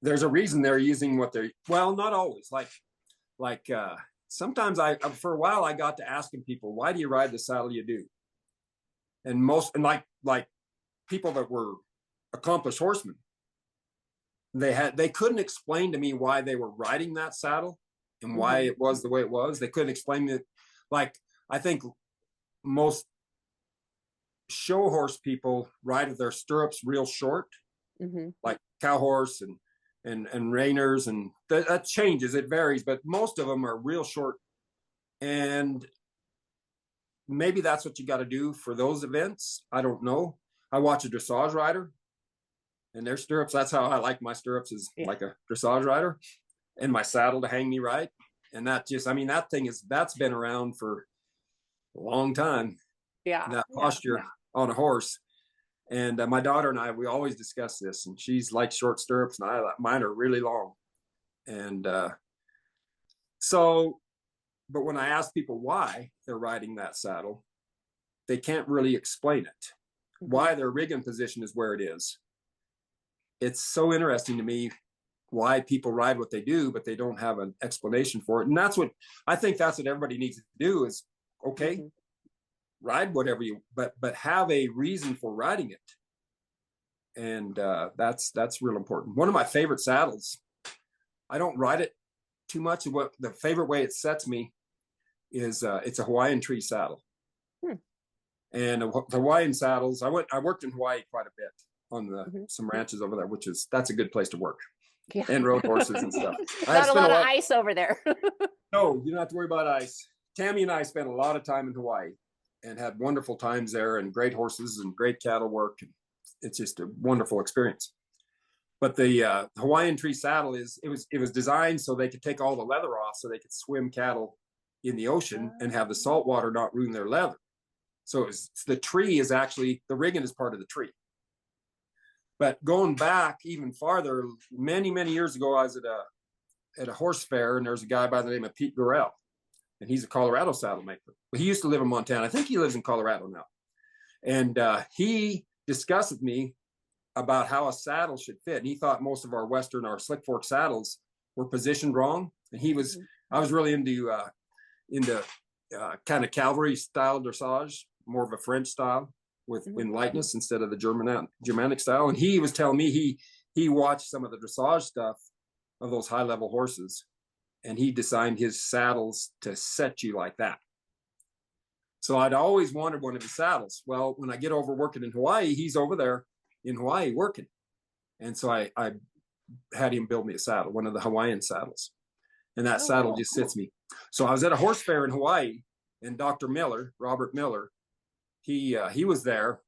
There's a reason they're using what they're, well, not always. Like sometimes for a while, I got to asking people, why do you ride the saddle you do? And like people that were accomplished horsemen, they couldn't explain to me why they were riding that saddle and why it was the way it was. They couldn't explain it. Like, I think most show horse people ride with their stirrups real short, like cow horse and reiners, and that changes, it varies, but most of them are real short. And maybe that's what you got to do for those events. I don't know. I watch a dressage rider and their stirrups. That's how I like my stirrups, is like a dressage rider, and my saddle to hang me right. And that just, I mean, that's been around for a long time. Yeah. That posture on a horse. And my daughter and I, we always discuss this, and she's like short stirrups and mine are really long. And but when I ask people why they're riding that saddle, they can't really explain it. Why their rigging position is where it is. It's so interesting to me why people ride what they do, but they don't have an explanation for it. And I think that's what everybody needs to do is, okay, ride whatever you, but have a reason for riding it. And that's real important. One of my favorite saddles, I don't ride it too much. What the favorite way it sets me is it's a Hawaiian tree saddle. And the Hawaiian saddles, I worked in Hawaii quite a bit on some ranches over there, that's a good place to work. And road horses and stuff. Not a lot of ice over there. No, you don't have to worry about ice. Tammy and I spent a lot of time in Hawaii and had wonderful times there, and great horses and great cattle work. And it's just a wonderful experience. But the Hawaiian tree saddle it was designed so they could take all the leather off, so they could swim cattle in the ocean and have the salt water not ruin their leather. So the tree is actually, the rigging is part of the tree. But going back even farther, many, many years ago, I was at a horse fair, and there's a guy by the name of Pete Gorell, and he's a Colorado saddle maker. But he used to live in Montana. I think he lives in Colorado now. And he discussed with me about how a saddle should fit. And he thought most of our slick fork saddles were positioned wrong. And I was really into kind of cavalry style dressage, more of a French style in lightness instead of the Germanic style. And he was telling me he watched some of the dressage stuff of those high level horses, and he designed his saddles to set you like that. So I'd always wanted one of his saddles. Well, when I get over working in Hawaii, he's over there in Hawaii working. And so I had him build me a saddle, one of the Hawaiian saddles. And that saddle just sits me. So I was at a horse fair in Hawaii, and Dr. Miller, Robert Miller, he was there,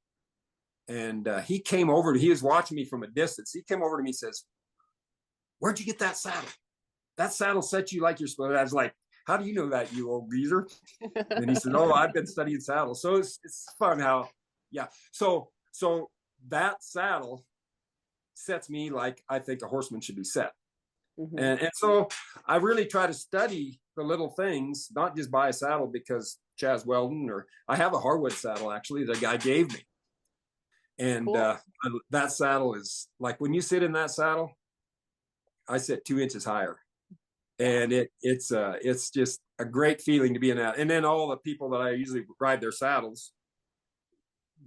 and he came over he was watching me from a distance. He came over to me and says, "Where'd you get that saddle? That saddle set you like you're supposed to." I was like, "How do you know that, you old geezer?" And he said, "Oh, I've been studying saddles." So it's fun how, So that saddle sets me like I think a horseman should be set. And so I really try to study the little things, not just buy a saddle because Chaz Weldon, or I have a hardwood saddle actually the guy gave me. And that saddle is like, when you sit in that saddle, I sit 2 inches higher. And it's just a great feeling to be in that. And then all the people that I usually ride their saddles,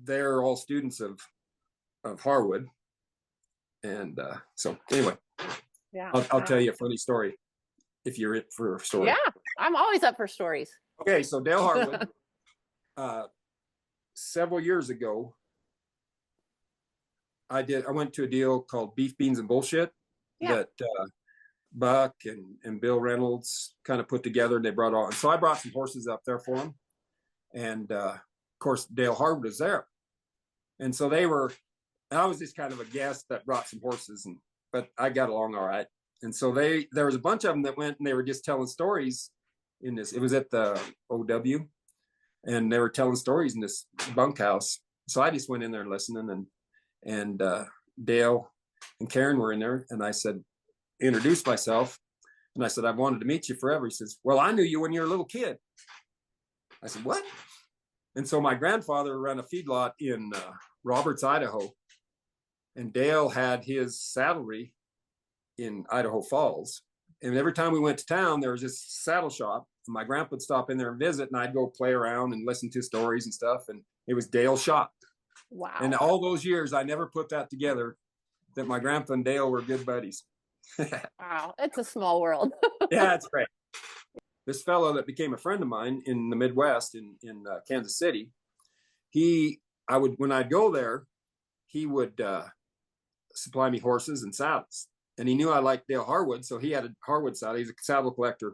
they're all students of Harwood. And so anyway, I'll tell you a funny story if you're in for a story. Yeah, I'm always up for stories. Okay, so Dale Harwood, several years ago, I went to a deal called Beef, Beans, and Bullshit that Buck and Bill Reynolds kind of put together, and they brought on. So I brought some horses up there for them. And of course, Dale Harwood was there. And so I was just kind of a guest that brought some horses, but I got along all right. And so there was a bunch of them that went, and they were just telling stories in this. It was at the OW, and they were telling stories in this bunkhouse. So I just went in there and listening, and Dale and Karen were in there, and I introduced myself, and I said, "I've wanted to meet you forever." He says, "Well, I knew you when you were a little kid." I said, what? And so my grandfather ran a feedlot in Roberts, Idaho, and Dale had his saddlery in Idaho Falls. And every time we went to town, there was this saddle shop. And my grandpa would stop in there and visit, and I'd go play around and listen to stories and stuff. And it was Dale's shop. Wow. And all those years, I never put that together, that my grandpa and Dale were good buddies. Wow. It's a small world. Yeah, it's great. This fellow that became a friend of mine in the Midwest in Kansas City, when I'd go there, he would supply me horses and saddles. And he knew I liked Dale Harwood, so he had a Harwood saddle. He's a saddle collector.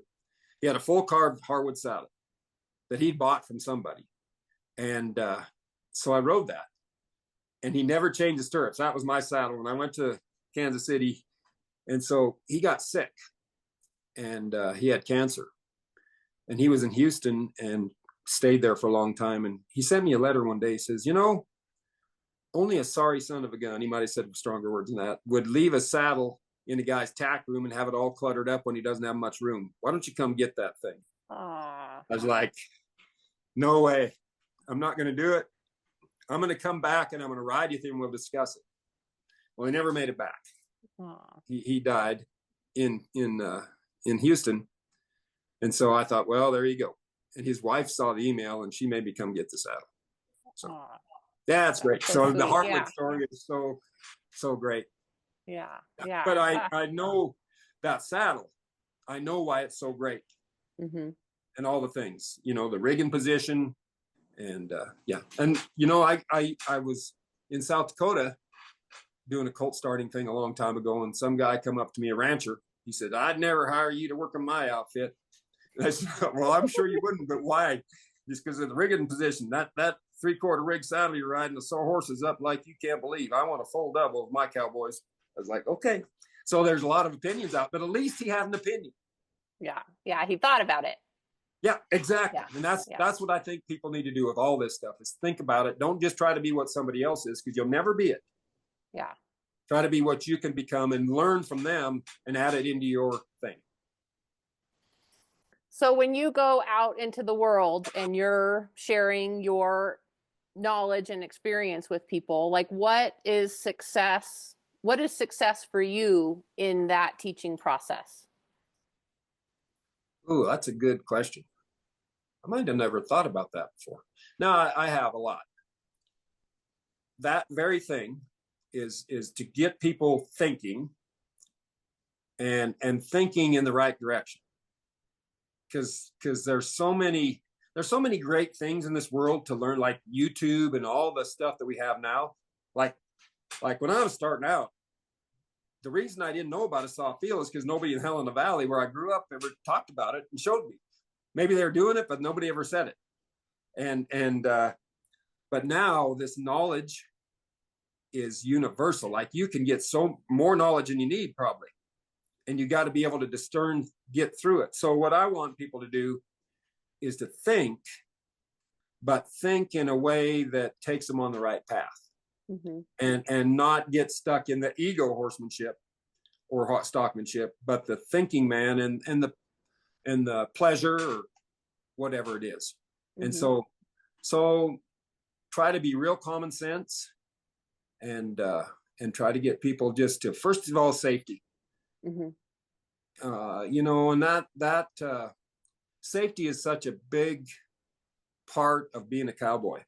He had a full carved Harwood saddle that he'd bought from somebody. And so I rode that. And he never changed the stirrups. That was my saddle. And I went to Kansas City. And so he got sick, and he had cancer. And he was in Houston and stayed there for a long time. And he sent me a letter one day. He says, you know, only a sorry son of a gun, he might have said stronger words than that, would leave a saddle in a guy's tack room and have it all cluttered up when he doesn't have much room. Why don't you come get that thing? I was like, no way. I'm not going to do it. I'm going to come back and I'm going to ride with you and we'll discuss it. Well, he never made it back. He died in Houston. And so I thought, well, there you go. And his wife saw the email and she made me come get the saddle. So that's great. So the Harwood story is so great. Yeah. Yeah. But I know that saddle. I know why it's so great. Mm-hmm. And all the things, you know, the rigging position. And yeah. And, you know, I was in South Dakota doing a colt starting thing a long time ago. And some guy come up to me, a rancher. He said, I'd never hire you to work in my outfit. And I said, well, I'm sure you wouldn't, but why? Just because of the rigging position. That 3/4 rig saddle you're riding the sore horses up like you can't believe. I want a full double of my cowboys. I was like, okay. So there's a lot of opinions out, but at least he had an opinion. Yeah. Yeah. He thought about it. Yeah, exactly. Yeah. And that's what I think people need to do with all this stuff is think about it. Don't just try to be what somebody else is, because you'll never be it. Yeah. Try to be what you can become and learn from them and add it into your thing. So when you go out into the world and you're sharing your knowledge and experience with people, like what is success? What is success for you in that teaching process? Oh, that's a good question. I might have never thought about that before. No, I have a lot. That very thing is to get people thinking and thinking in the right direction. Because there's so many great things in this world to learn, like YouTube and all the stuff that we have now. Like when I was starting out, the reason I didn't know about a saw field is because nobody in Helena Valley, where I grew up, ever talked about it and showed me. Maybe they were doing it, but nobody ever said it. But now this knowledge is universal. Like you can get more knowledge than you need probably. And you got to be able to discern, get through it. So what I want people to do is to think, but think in a way that takes them on the right path. Mm-hmm. And not get stuck in the ego horsemanship or stockmanship, but the thinking man and the pleasure or whatever it is. Mm-hmm. And so try to be real common sense and try to get people just to, first of all, safety. Mm-hmm. You know, and that safety is such a big part of being a cowboy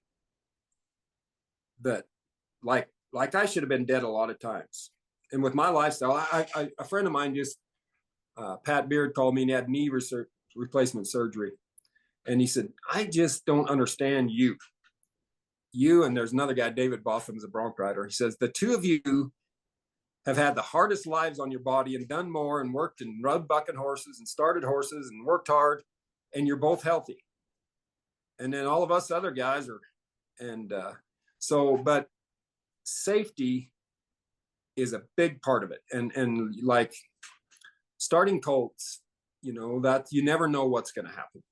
that like I should have been dead a lot of times. And with my lifestyle, a friend of mine just, Pat Beard, called me and had knee replacement surgery. And he said, I just don't understand you. And there's another guy, David Botham's a bronc rider. He says, the two of you have had the hardest lives on your body and done more and worked and rubbed bucking horses and started horses and worked hard, and you're both healthy. And then all of us other guys are, but safety is a big part of it. And like starting colts, you know, that you never know what's going to happen.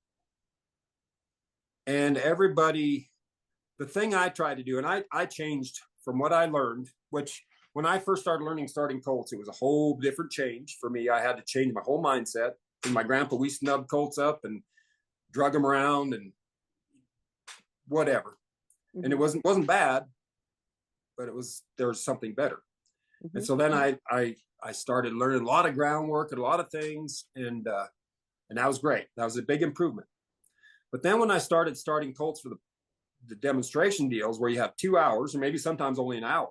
And the thing I try to do, and I changed from what I learned, which when I first started learning starting colts, it was a whole different change for me. I had to change my whole mindset. And my grandpa, we snubbed colts up and drug them around and whatever. Mm-hmm. And it wasn't bad, but there was something better. Mm-hmm. And so then I started learning a lot of groundwork and a lot of things, and that was great. That was a big improvement. But then when I starting colts for the demonstration deals where you have 2 hours or maybe sometimes only an hour,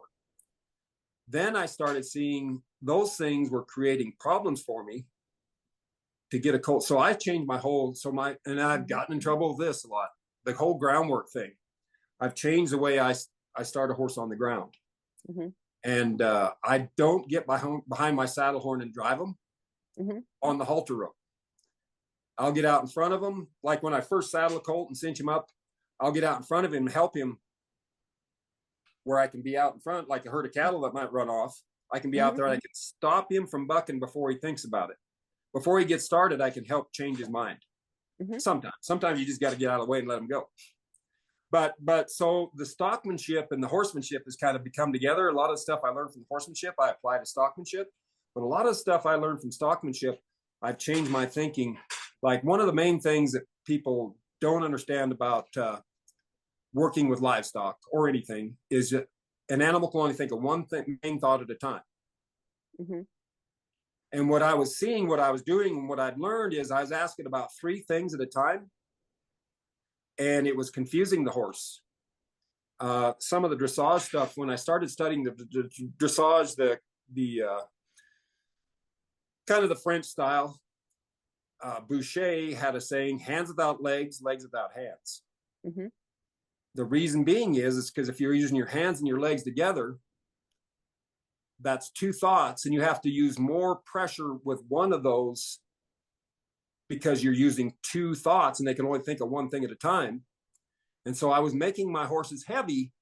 then I started seeing those things were creating problems for me to get a colt. So I changed my whole, and I've gotten in trouble with this a lot, the whole groundwork thing. I've changed the way I start a horse on the ground. Mm-hmm. And I don't get behind my saddle horn and drive them mm-hmm. on the halter rope. I'll get out in front of him. Like when I first saddle a colt and cinch him up, I'll get out in front of him and help him where I can be out in front, like a herd of cattle that might run off. I can be out there and I can stop him from bucking before he thinks about it. Before he gets started, I can help change his mind. Mm-hmm. Sometimes you just got to get out of the way and let him go. But so the stockmanship and the horsemanship has kind of become together. A lot of stuff I learned from the horsemanship, I apply to stockmanship. But a lot of stuff I learned from stockmanship, I've changed my thinking. Like one of the main things that people don't understand about working with livestock or anything is that an animal can only think of one main thought at a time. Mm-hmm. And what I was seeing, what I was doing, and what I'd learned is I was asking about 3 things at a time. And it was confusing the horse. Some of the dressage stuff, when I started studying the dressage, the kind of the French style, Boucher had a saying, hands without legs, legs without hands. Mm-hmm. The reason being is because if you're using your hands and your legs together, that's 2 thoughts, and you have to use more pressure with one of those because you're using 2 thoughts and they can only think of one thing at a time. And so I was making my horses heavy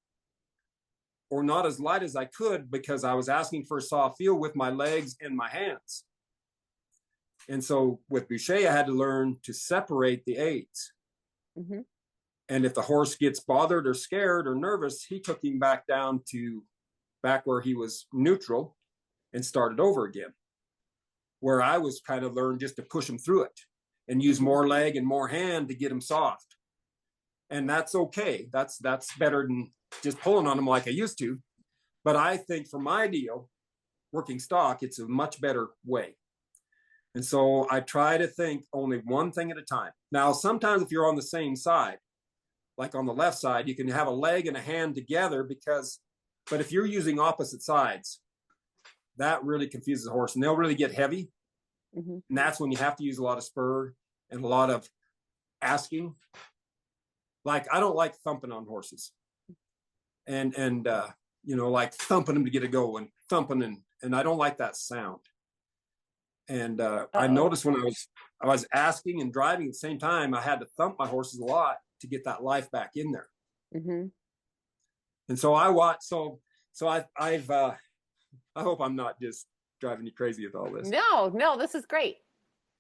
or not as light as I could because I was asking for a soft feel with my legs and my hands. And so with Boucher, I had to learn to separate the aids. Mm-hmm. And if the horse gets bothered or scared or nervous, he took him back down to back where he was neutral and started over again. Where I was kind of learned just to push him through it and use more leg and more hand to get him soft. And that's okay. That's better than just pulling on him like I used to. But I think for my deal, working stock, it's a much better way. And so I try to think only one thing at a time. Now, sometimes if you're on the same side, like on the left side, you can have a leg and a hand together but if you're using opposite sides, that really confuses the horse and they'll really get heavy. Mm-hmm. And that's when you have to use a lot of spur and a lot of asking. Like, I don't like thumping on horses and like thumping them to get it going, thumping and I don't like that sound. And I noticed when I was asking and driving at the same time, I had to thump my horses a lot to get that life back in there. Mm-hmm. And so I watch. So I've I hope I'm not just driving you crazy with all this. No, this is great.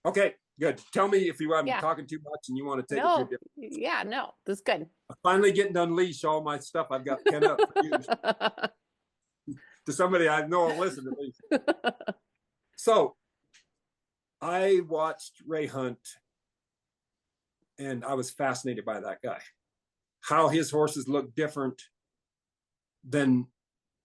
Okay, good. Tell me if I'm talking too much and you want to take it to a different. Yeah, no, this is good. I'm finally getting to unleash all my stuff I've got pent up for you. To somebody I know will listen at least. So I watched Ray Hunt and I was fascinated by that guy. How his horses look different than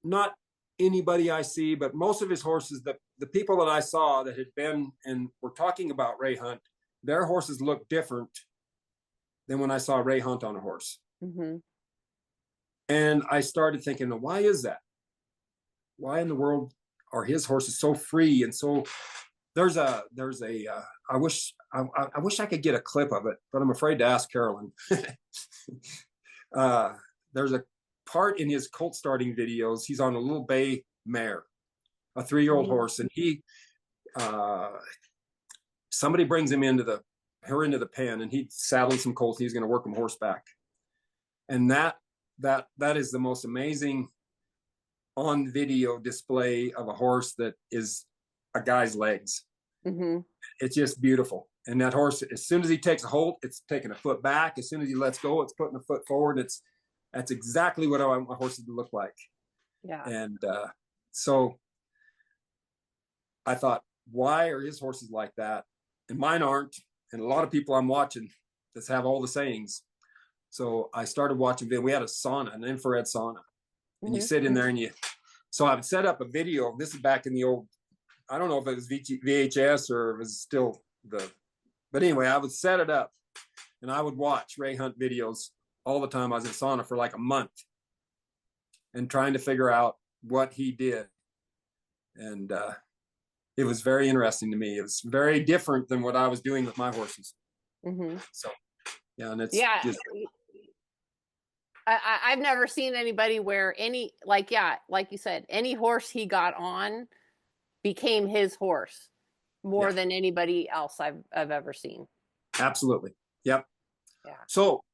not anybody I see, but most of his horses, the people that I saw that had been and were talking about Ray Hunt, their horses look different than when I saw Ray Hunt on a horse. Mm-hmm. And I started thinking, why is that? Why in the world are his horses so free and so? There's a. I wish I could get a clip of it, but I'm afraid to ask Carolyn. There's a part in his colt starting videos. He's on a little bay mare, a 3-year-old horse, and he somebody brings him into the pen, and he's saddling some colts. And he's going to work them horseback, and that is the most amazing on video display of a horse that is a guy's legs. Mm-hmm. It's just beautiful. And that horse, as soon as he takes a hold, it's taking a foot back. As soon as he lets go, it's putting a foot forward. That's exactly what I want my horses to look like. Yeah. And so I thought, why are his horses like that? And mine aren't. And a lot of people I'm watching that have all the sayings So I started watching video. We had a sauna, an infrared sauna, and you Mhm. sit in there and so I would set up a video. This is back in the old, I don't know if it was VHS or it was still but anyway, I would set it up and I would watch Ray Hunt videos all the time. I was in sauna for like a month and trying to figure out what he did. And it was very interesting to me. It was very different than what I was doing with my horses. Mm-hmm. So, yeah, and it's just... I've never seen anybody where like you said, any horse he got on became his horse more than anybody else I've ever seen. Absolutely. Yep. Yeah. So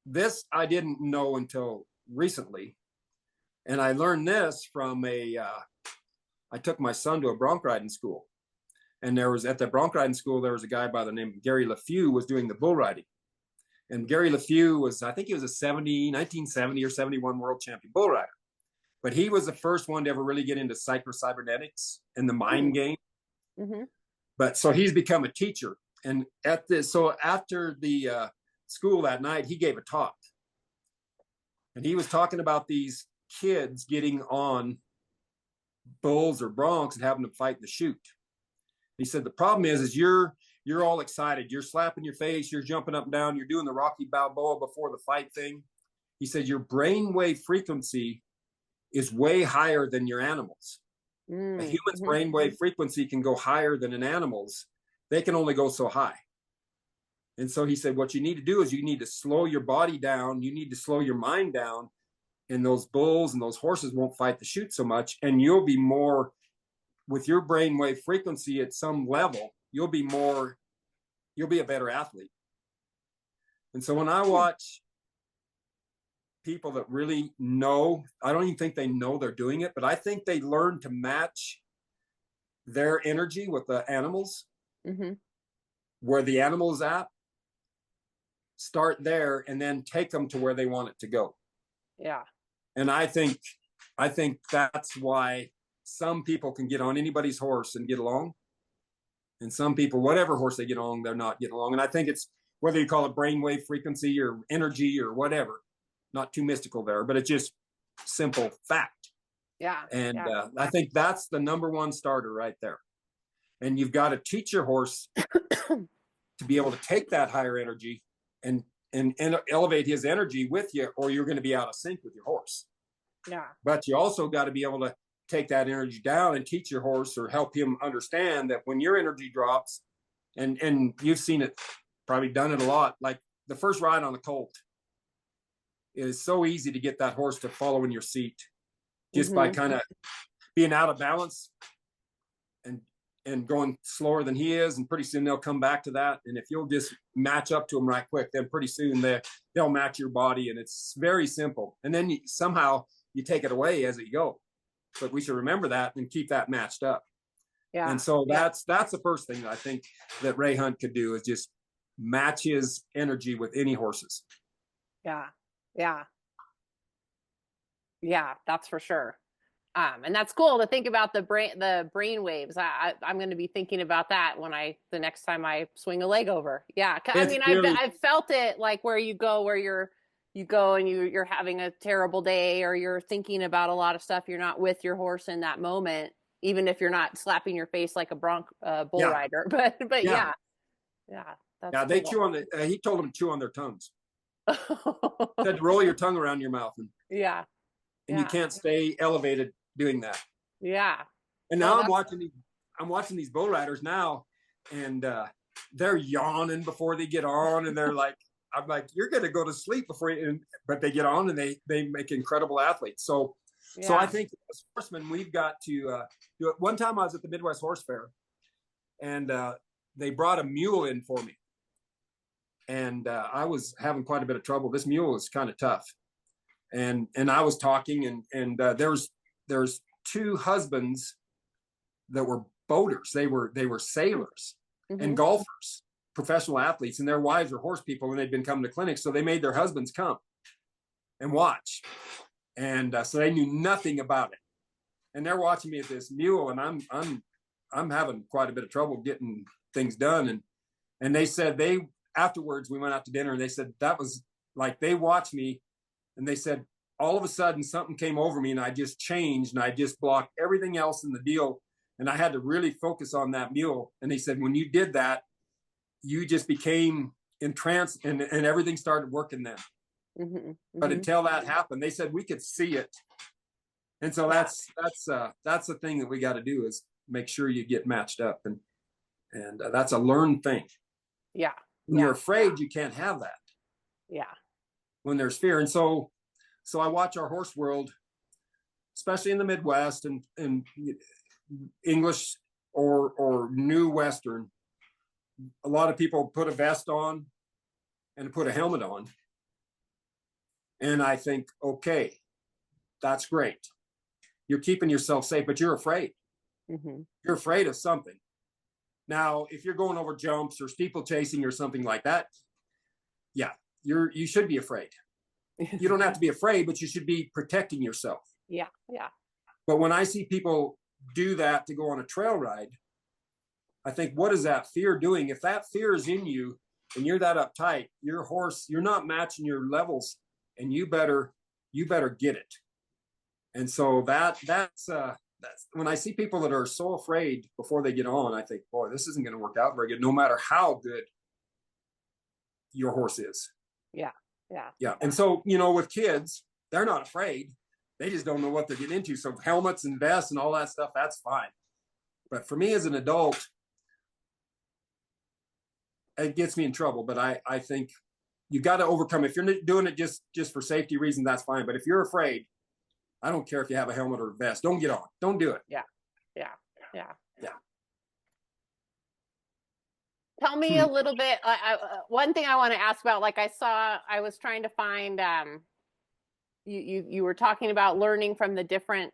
this I didn't know until recently. And I learned this from I took my son to a bronc riding school. And at the bronc riding school, there was a guy by the name of Gary LeFew was doing the bull riding. And Gary LeFew was, I think he was a 1970 or 71 world champion bull rider. But he was the first one to ever really get into psycho-cybernetics and the mind game. Mm-hmm. But so he's become a teacher. And so after the school that night, he gave a talk. And he was talking about these kids getting on bulls or broncs and having them fight in the chute. He said, the problem is you're all excited. You're slapping your face. You're jumping up and down. You're doing the Rocky Balboa before the fight thing. He said, your brainwave frequency is way higher than your animals. A human's brainwave frequency can go higher than an animal's. They can only go so high. And so he said, what you need to do is you need to slow your body down. You need to slow your mind down. And those bulls and those horses won't fight the chute so much. And you'll be more, with your brainwave frequency at some level, you'll be a better athlete. And so when I watch people that really know, I don't even think they know they're doing it, but I think they learn to match their energy with the animals, where the animal is at, start there, and then take them to where they want it to go. Yeah. And I think that's why some people can get on anybody's horse and get along. And some people, whatever horse they get on, they're not getting along. And I think it's, whether you call it brainwave frequency or energy or whatever, not too mystical there, but it's just simple fact. Yeah. And I think that's the number one starter right there. And you've got to teach your horse to be able to take that higher energy and elevate his energy with you, or you're going to be out of sync with your horse. Yeah. But you also got to be able to take that energy down and teach your horse, or help him understand that when your energy drops, and you've seen it, probably done it a lot, like the first ride on a colt, it is so easy to get that horse to follow in your seat just by kind of being out of balance and going slower than he is. And pretty soon they'll come back to that. And if you'll just match up to them right quick, then pretty soon they'll match your body. And it's very simple. And then somehow you take it away as you go. But we should remember that and keep that matched up. Yeah. And so that's the first thing that I think that Ray Hunt could do, is just match his energy with any horses. Yeah. Yeah. Yeah, that's for sure. And that's cool to think about the brain waves. I'm going to be thinking about that the next time I swing a leg over. Yeah. I've felt it, like where you go and you're having a terrible day, or you're thinking about a lot of stuff. You're not with your horse in that moment, even if you're not slapping your face like a bull rider. But yeah. That's cool. They chew on he told them to chew on their tongues. Said to roll your tongue around your mouth. And you can't stay elevated doing that. Yeah. And now I'm watching these bull riders now, and they're yawning before they get on, and they're like, I'm like, you're going to go to sleep but they get on and they make incredible athletes. So I think as horsemen, we've got to do it. One time I was at the Midwest Horse Fair, and they brought a mule in for me. And I was having quite a bit of trouble. This mule is kind of tough. And I was talking, and there's two husbands that were boaters. They were sailors and golfers, professional athletes, and their wives were horse people, and they'd been coming to clinics. So they made their husbands come and watch. And so they knew nothing about it. And they're watching me at this mule, and I'm having quite a bit of trouble getting things done. And they said afterwards we went out to dinner, and they said that was like, they watched me, and they said all of a sudden something came over me, and I just changed, and I just blocked everything else in the deal, and I had to really focus on that mule. And they said when you did that, you just became entranced, and everything started working then. But until that happened, they said we could see it. And so that's the thing that we got to do, is make sure you get matched up, and that's a learned thing. Yeah. When you're afraid, you can't have that. Yeah. When there's fear. And so I watch our horse world, especially in the Midwest and English or New Western. A lot of people put a vest on and put a helmet on. And I think, okay, that's great. You're keeping yourself safe, but you're afraid. You're afraid of something. Now, if you're going over jumps or steeplechasing or something like that, yeah, you should be afraid. You don't have to be afraid, but you should be protecting yourself. Yeah, yeah. But when I see people do that to go on a trail ride, I think, what is that fear doing? If that fear is in you and you're that uptight, your horse, you're not matching your levels, and you better get it. And so that's when I see people that are so afraid before they get on, I think, boy, this isn't going to work out very good, no matter how good your horse is. Yeah. And so, with kids, they're not afraid. They just don't know what they're getting into. So helmets and vests and all that stuff, that's fine. But for me as an adult, it gets me in trouble. But I think you got to overcome. If you're doing it just for safety reasons, that's fine. But if you're afraid, I don't care if you have a helmet or a vest. Don't get on. Don't do it. Yeah. Tell me a little bit. One thing I want to ask about, like I was trying to find. You were talking about learning from the different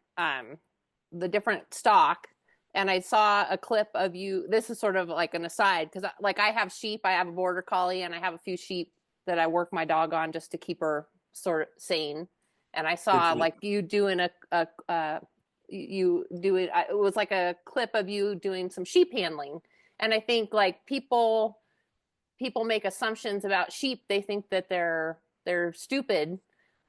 stock, and I saw a clip of you. This is sort of like an aside, because like I have sheep. I have a border collie, and I have a few sheep that I work my dog on just to keep her sort of sane. And I saw like you doing it was like a clip of you doing some sheep handling. And I think like people make assumptions about sheep. They think that they're stupid.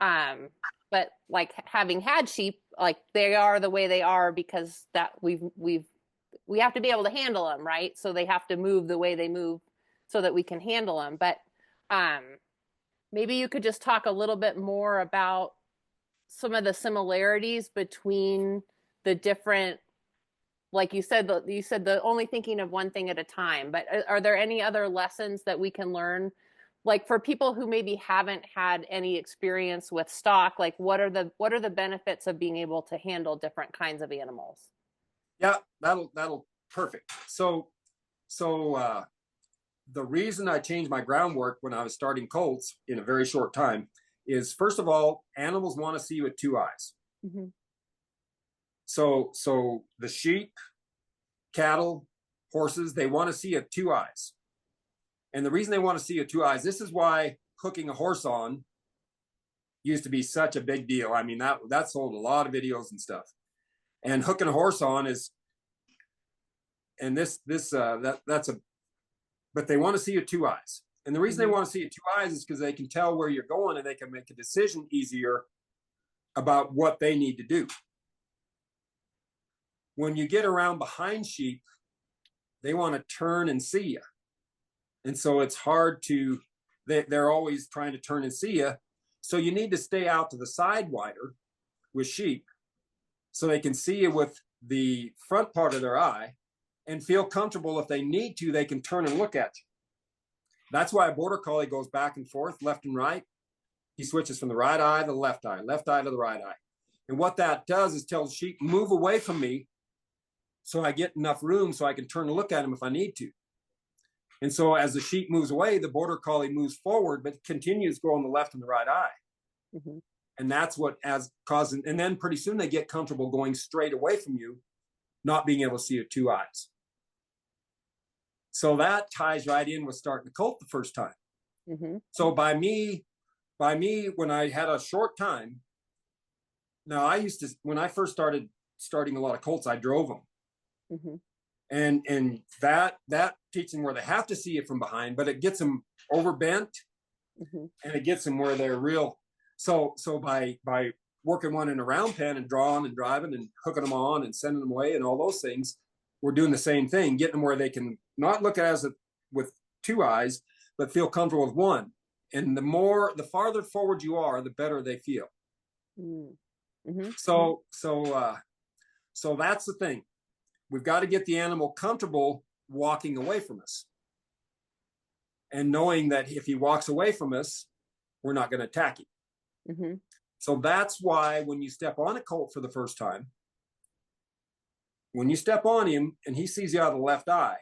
But like having had sheep, like they are the way they are because that we have to be able to handle them, right? So they have to move the way they move so that we can handle them. But maybe you could just talk a little bit more about some of the similarities between the different, like you said the only thinking of one thing at a time, but are there any other lessons that we can learn, like for people who maybe haven't had any experience with stock? Like what are the benefits of being able to handle different kinds of animals? Yeah, that'll perfect. So the reason I changed my groundwork when I was starting colts in a very short time is, first of all, animals want to see you with two eyes. So the sheep, cattle, horses, they want to see you with two eyes. And the reason they want to see you with two eyes, this is why hooking a horse on used to be such a big deal. I mean, that sold a lot of videos and stuff. And hooking a horse on is, and but they want to see you with two eyes. And the reason they want to see you with two eyes is because they can tell where you're going, and they can make a decision easier about what they need to do. When you get around behind sheep, they want to turn and see you. And so it's hard they're always trying to turn and see you. So you need to stay out to the side wider with sheep so they can see you with the front part of their eye and feel comfortable. If they need to, they can turn and look at you. That's why a border collie goes back and forth, left and right. He switches from the right eye to the left eye to the right eye. And what that does is tells sheep, move away from me so I get enough room so I can turn and look at him if I need to. And so as the sheep moves away, the border collie moves forward, but continues going the left and the right eye. And that's what causes, and then pretty soon they get comfortable going straight away from you, not being able to see with two eyes. So that ties right in with starting the colt the first time. So by me, when I had a short time, now when I first starting a lot of colts, I drove them. and that teaches them where they have to see it from behind, but it gets them overbent, and it gets them where they're real. So by working one in a round pen and drawing and driving and hooking them on and sending them away and all those things, we're doing the same thing, getting them where they can not look at us with two eyes, but feel comfortable with one. And the farther forward you are, the better they feel. So that's the thing. We've got to get the animal comfortable walking away from us, and knowing that if he walks away from us, we're not going to attack him. So that's why when you step on a colt for the first time, when you step on him and he sees you out of the left eye,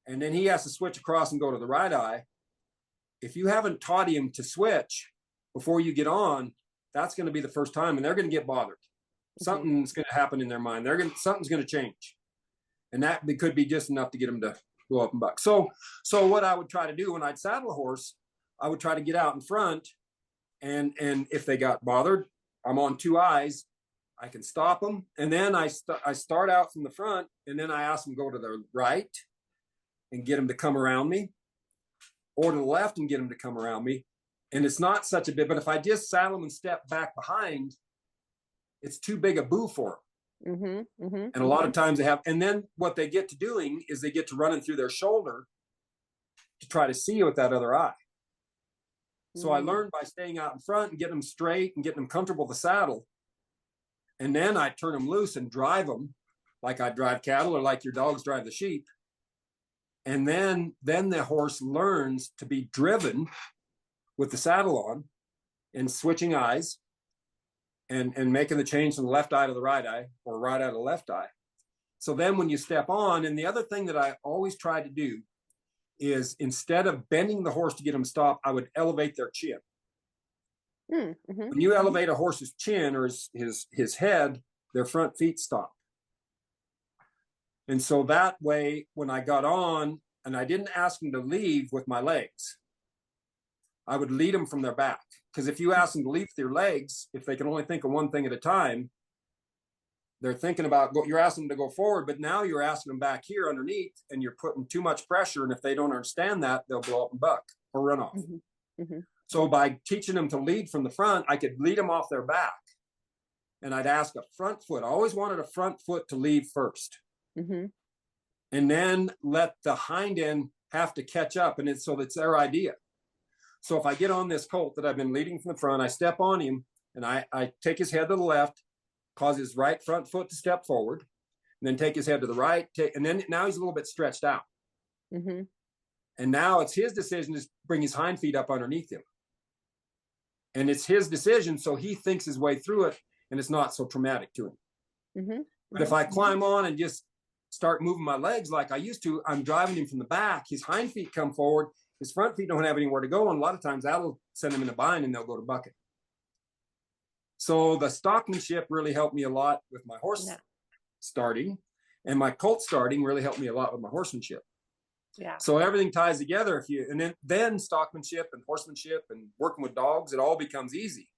and then he has to switch across and go to the right eye, if you haven't taught him to switch before you get on, that's going to be the first time, and they're going to get bothered. Something's going to happen in their mind. Something's going to change, and that could be just enough to get them to go up and buck. So what I would try to do when I'd saddle a horse, I would try to get out in front, and if they got bothered, I'm on two eyes, I can stop them, and then I start out from the front, and then I ask them to go to the right and get them to come around me, or to the left and get them to come around me. And it's not such a bit, but if I just saddle them and step back behind, it's too big a boo for them. And a lot of times they have, and then what they get to doing is they get to running through their shoulder to try to see with that other eye. So I learned by staying out in front and getting them straight and getting them comfortable with the saddle. And then I turn them loose and drive them like I drive cattle, or like your dogs drive the sheep. And then the horse learns to be driven with the saddle on and switching eyes and making the change from the left eye to the right eye, or right eye to the left eye. So then when you step on, and the other thing that I always try to do is, instead of bending the horse to get them stopped, I would elevate their chin. When you elevate a horse's chin or his head, their front feet stop. And so that way, when I got on, and I didn't ask them to leave with my legs, I would lead them from their back. Because if you ask them to leave with your legs, if they can only think of one thing at a time, they're thinking about, you're asking them to go forward, but now you're asking them back here underneath, and you're putting too much pressure. And if they don't understand that, they'll blow up and buck or run off. So by teaching them to lead from the front, I could lead them off their back. And I'd ask a front foot. I always wanted a front foot to lead first. And then let the hind end have to catch up. And so that's their idea. So if I get on this colt that I've been leading from the front, I step on him, and I take his head to the left, cause his right front foot to step forward, and then take his head to the right. And then now he's a little bit stretched out. And now it's his decision to bring his hind feet up underneath him. And it's his decision, so he thinks his way through it, and it's not so traumatic to him. But if I climb on and just start moving my legs like I used to, I'm driving him from the back. His hind feet come forward. His front feet don't have anywhere to go. And a lot of times that'll send them in a bind, and they'll go to bucking. So the stockmanship really helped me a lot with my horse starting, and my colt starting really helped me a lot with my horsemanship. So everything ties together. Then stockmanship and horsemanship and working with dogs, it all becomes easy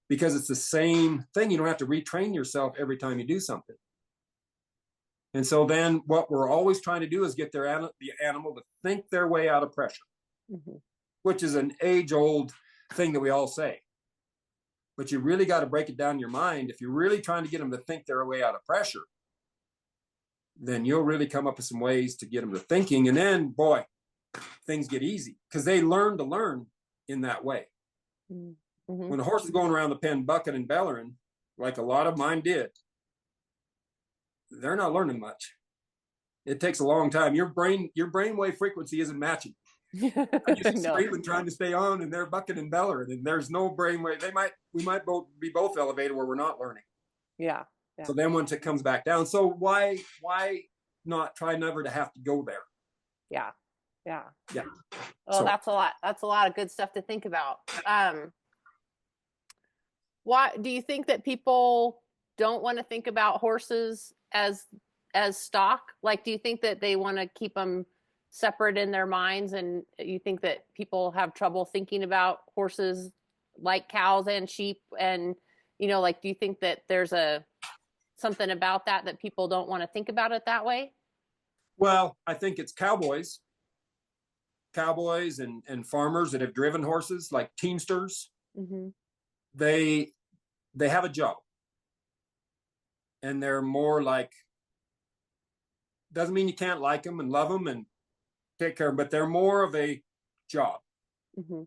because it's the same thing. You don't have to retrain yourself every time you do something. And so then what we're always trying to do is get the animal to think their way out of pressure, which is an age-old thing that we all say. But you really got to break it down in your mind. If you're really trying to get them to think their way out of pressure, then you'll really come up with some ways to get them to thinking. And then, boy, things get easy because they learn to learn in that way. When a horse is going around the pen bucking and bellowing, like a lot of mine did, they're not learning much. It takes a long time. Your brainwave frequency isn't matching. You're screaming, trying to stay on, and they're bucking and bellowing, and there's no brainwave. We might both be elevated where we're not learning. So then once it comes back down, so why not try never to have to go there? Well, so that's a lot of good stuff to think about. Why do you think that people don't want to think about horses as stock? Like, do you think that they want to keep them separate in their minds, and you think that people have trouble thinking about horses like cows and sheep? And like, do you think that there's a something about that people don't want to think about it that way? Well, I think it's cowboys and farmers that have driven horses, like teamsters. Mm-hmm. They have a job, and they're more like, doesn't mean you can't like them and love them and take care of them, but they're more of a job. Mm-hmm.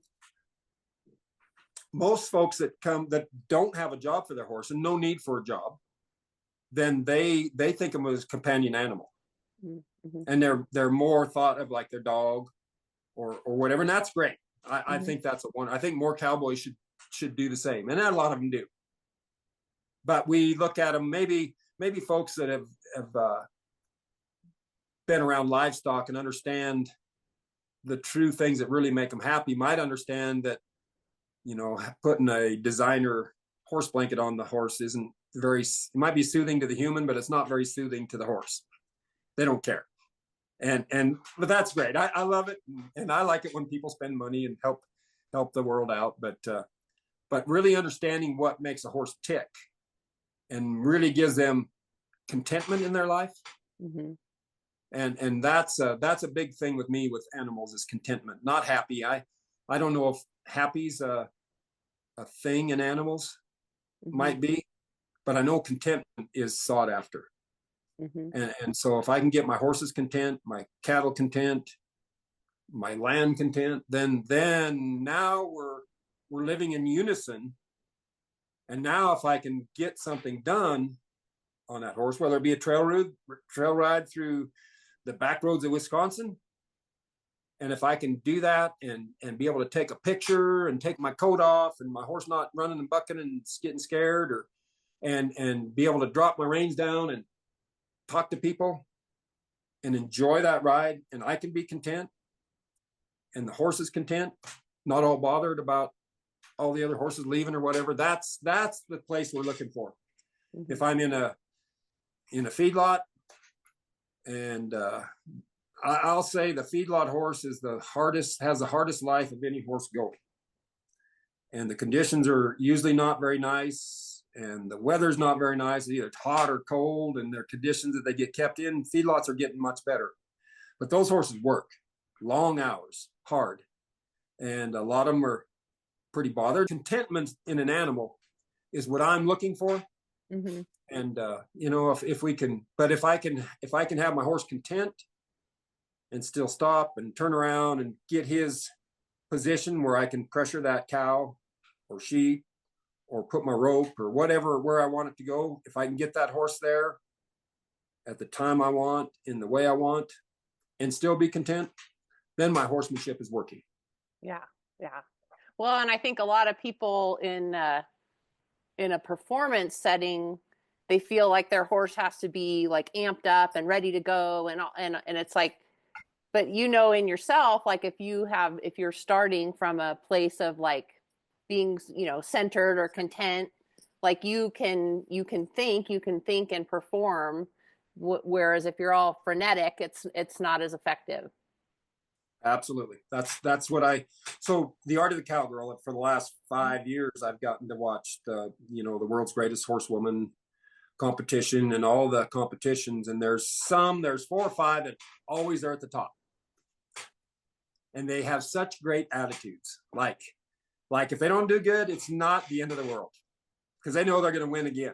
Most folks that don't have a job for their horse and no need for a job, then they think of them as companion animal. Mm-hmm. And they're more thought of like their dog or whatever, and that's great. I think that's I think more cowboys should do the same, and a lot of them do. But we look at them, maybe folks that have been around livestock and understand the true things that really make them happy might understand that, you know, putting a designer horse blanket on the horse isn't very, it might be soothing to the human, but it's not very soothing to the horse. They don't care. But that's great. I love it. And I like it when people spend money and help the world out. But really understanding what makes a horse tick and really gives them contentment in their life. Mm-hmm. And that's a big thing with me with animals is contentment, not happy. I don't know if happy's a thing in animals. Mm-hmm. Might be, but I know contentment is sought after. Mm-hmm. And so if I can get my horses content, my cattle content, my land content, then now we're living in unison. And now if I can get something done on that horse, whether it be a trail ride through the back roads of Wisconsin, and if I can do that and be able to take a picture and take my coat off and my horse not running and bucking and getting scared, and be able to drop my reins down and talk to people and enjoy that ride, and I can be content and the horse is content, not all bothered about all the other horses leaving or whatever, that's the place we're looking for. Mm-hmm. If I'm in a feedlot, and I'll say the feedlot horse has the hardest life of any horse going. And the conditions are usually not very nice, and the weather's not very nice. Either it's hot or cold, and their conditions that they get kept in. Feedlots are getting much better. But those horses work long hours, hard. And a lot of them are pretty bothered. Contentment in an animal is what I'm looking for. Mm-hmm. And you know, if we can, but if I can have my horse content and still stop and turn around and get his position where I can pressure that cow or sheep or put my rope or whatever where I want it to go, if I can get that horse there at the time I want, in the way I want, and still be content, then my horsemanship is working. Yeah. Well, and I think a lot of people in a performance setting, they feel like their horse has to be like amped up and ready to go, and it's like, but you know, in yourself, like if you're starting from a place of like being, you know, centered or content, like you can think and perform, whereas if you're all frenetic, it's not as effective. Absolutely. That's what so the Art of the Cowgirl, for the last 5 years, I've gotten to watch the world's greatest horsewoman competition and all the competitions. And there's 4 or 5 that always are at the top. And they have such great attitudes. Like if they don't do good, it's not the end of the world, because they know they're going to win again.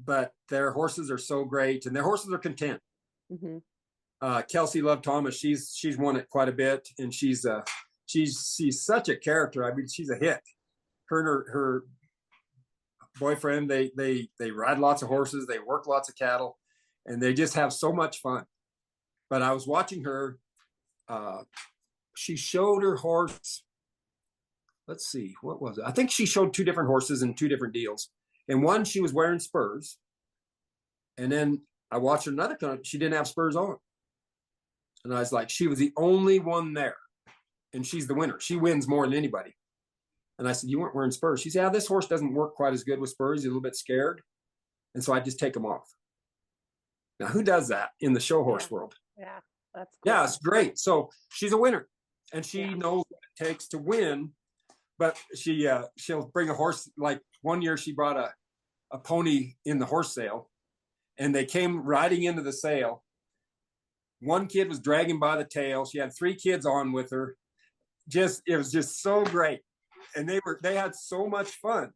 But their horses are so great, and their horses are content. Mm-hmm. Kelsey Love Thomas, she's won it quite a bit, and she's such a character. I mean, she's a hit. Her and her boyfriend, they ride lots of horses, they work lots of cattle, and they just have so much fun. But I was watching her. She showed her horse. Let's see, what was it? I think she showed 2 different horses in 2 different deals. And one, she was wearing spurs. And then I watched her another time, she didn't have spurs on. And I was like, she was the only one there. And she's the winner. She wins more than anybody. And I said, you weren't wearing spurs. She said, yeah, this horse doesn't work quite as good with spurs. He's a little bit scared. And so I just take them off. Now, who does that in the show horse world? Yeah, that's cool. Yeah, it's great. So she's a winner. And she knows what it takes to win. But she'll bring a horse. Like one year she brought a pony in the horse sale, and they came riding into the sale. One kid was dragging by the tail. She had 3 kids on with her. It was just so great. And they had so much fun.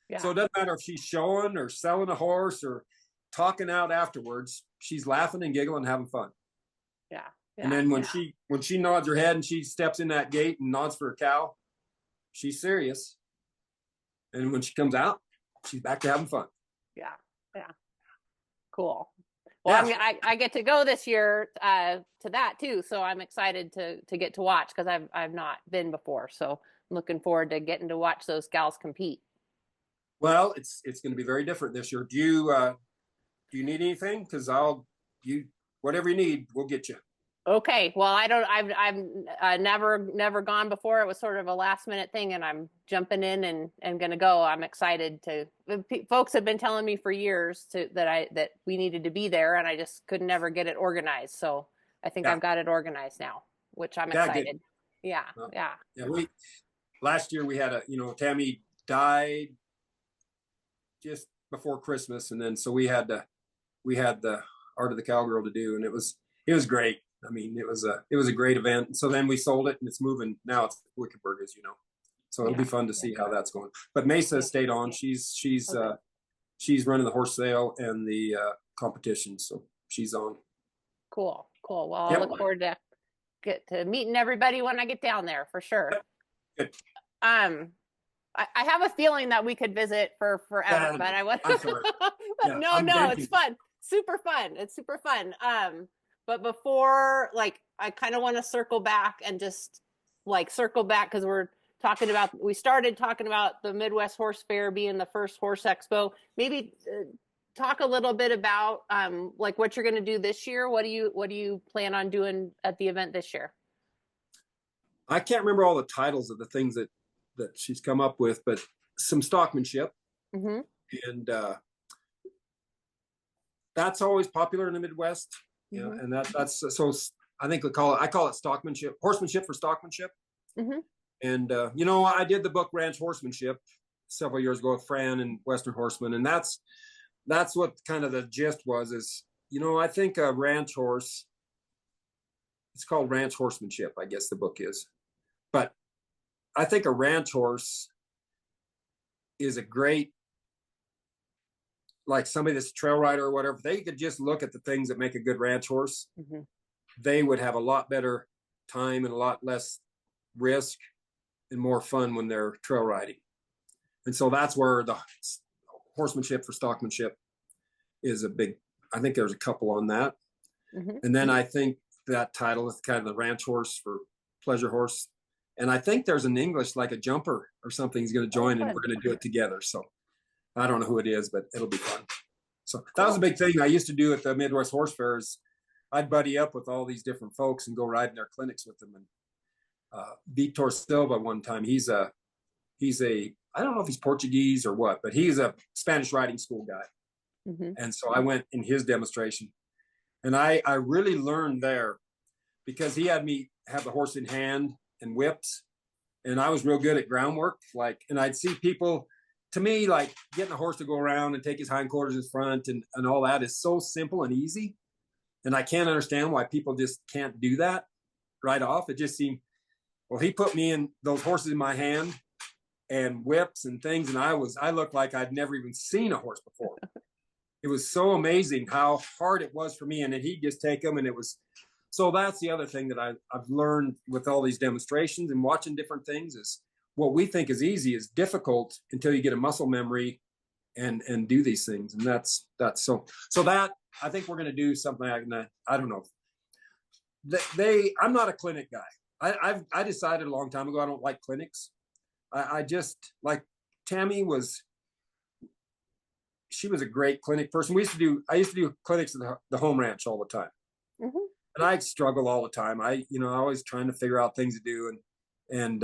Yeah. So it doesn't matter if she's showing or selling a horse or talking out afterwards. She's laughing and giggling and having fun. Yeah. And then when she nods her head and she steps in that gate and nods for a cow, she's serious. And when she comes out, she's back to having fun. Yeah. Cool. Well, yeah. I get to go this year to that too, so I'm excited to get to watch because I've not been before. So I'm looking forward to getting to watch those gals compete. Well, it's going to be very different this year. Do you need anything? Because whatever you need, we'll get you. Okay. Well, I've never gone before. It was sort of a last minute thing, and I'm jumping in and going to go. I'm excited to. Folks have been telling me for years that we needed to be there, and I just could never get it organized. So I think I've got it organized now, which I'm excited. Yeah. Last year we had Tammy died just before Christmas, and then so we had the Art of the Cowgirl to do, and it was great. I mean, it was a great event. So then we sold it, and it's moving now. It's Wickenburg, as you know. So it'll be fun to see how that's going. But Mesa stayed on. She's running the horse sale and the competition, so she's on. Cool. Well, I look forward to get to meeting everybody when I get down there for sure. Good. I have a feeling that we could visit for forever, but I want. I'm sorry. No, it's fun. Super fun. It's super fun. But before, I kind of want to circle back because we started talking about the Midwest Horse Fair being the first horse expo. Maybe talk a little bit about what you're going to do this year. What do you plan on doing at the event this year? I can't remember all the titles of the things that she's come up with, but some stockmanship. Mm-hmm. And that's always popular in the Midwest. Yeah, mm-hmm. And that's so. I think I call it stockmanship, horsemanship for stockmanship. Mm-hmm. And I did the book Ranch Horsemanship several years ago with Fran and Western Horseman, and that's what kind of the gist was. Is I think a ranch horse. It's called Ranch Horsemanship, I guess the book is, but I think a ranch horse is a great. Like somebody that's a trail rider or whatever, if they could just look at the things that make a good ranch horse, mm-hmm. they would have a lot better time and a lot less risk and more fun when they're trail riding. And so that's where the horsemanship for stockmanship is a big, I think there's a couple on that. Mm-hmm. And then I think that title is kind of the ranch horse for pleasure horse. And I think there's an English, like a jumper or something is going to join and we're going to do it together. So I don't know who it is, but it'll be fun. So that was a big thing I used to do at the Midwest Horse Fairs. I'd buddy up with all these different folks and go ride in their clinics with them. And Vitor Silva one time, he's a I don't know if he's Portuguese or what, but he's a Spanish riding school guy. Mm-hmm. And so I went in his demonstration, and I really learned there because he had me have the horse in hand and whips, and I was real good at groundwork. And I'd see people. To me, getting a horse to go around and take his hindquarters in front and all that is so simple and easy. And I can't understand why people just can't do that right off. It just seemed, he put me in those horses in my hand and whips and things. And I looked like I'd never even seen a horse before. It was so amazing how hard it was for me. And then he'd just take them. And so that's the other thing that I've learned with all these demonstrations and watching different things is, what we think is easy is difficult until you get a muscle memory and do these things. And that's so that I think we're going to do something like that. I don't know. I'm not a clinic guy. I decided a long time ago, I don't like clinics. I just like Tammy she was a great clinic person. I used to do clinics at the home ranch all the time. Mm-hmm. And I struggle all the time. I always trying to figure out things to do. And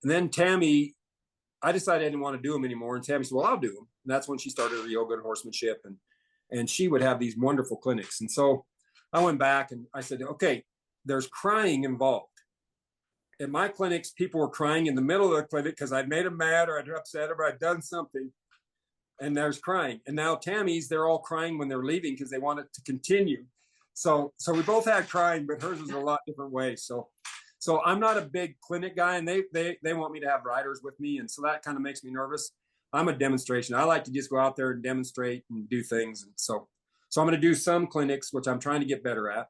then Tammy, I decided I didn't want to do them anymore. And Tammy said, well, I'll do them. And that's when she started her yoga and horsemanship. And she would have these wonderful clinics. And so I went back and I said, okay, there's crying involved. At my clinics, people were crying in the middle of the clinic because I'd made them mad or I'd upset them or I'd done something. and there's crying. And now Tammy's, they're all crying when they're leaving because they want it to continue. So we both had crying, but hers was a lot different way. So I'm not a big clinic guy, and they want me to have riders with me, and so that kind of makes me nervous. I'm a demonstration. I like to just go out there and demonstrate and do things, and so I'm going to do some clinics, which I'm trying to get better at,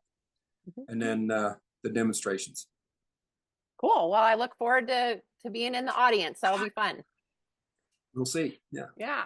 and then the demonstrations. Cool. Well, I look forward to being in the audience. That'll be fun. We'll see. Yeah. Yeah.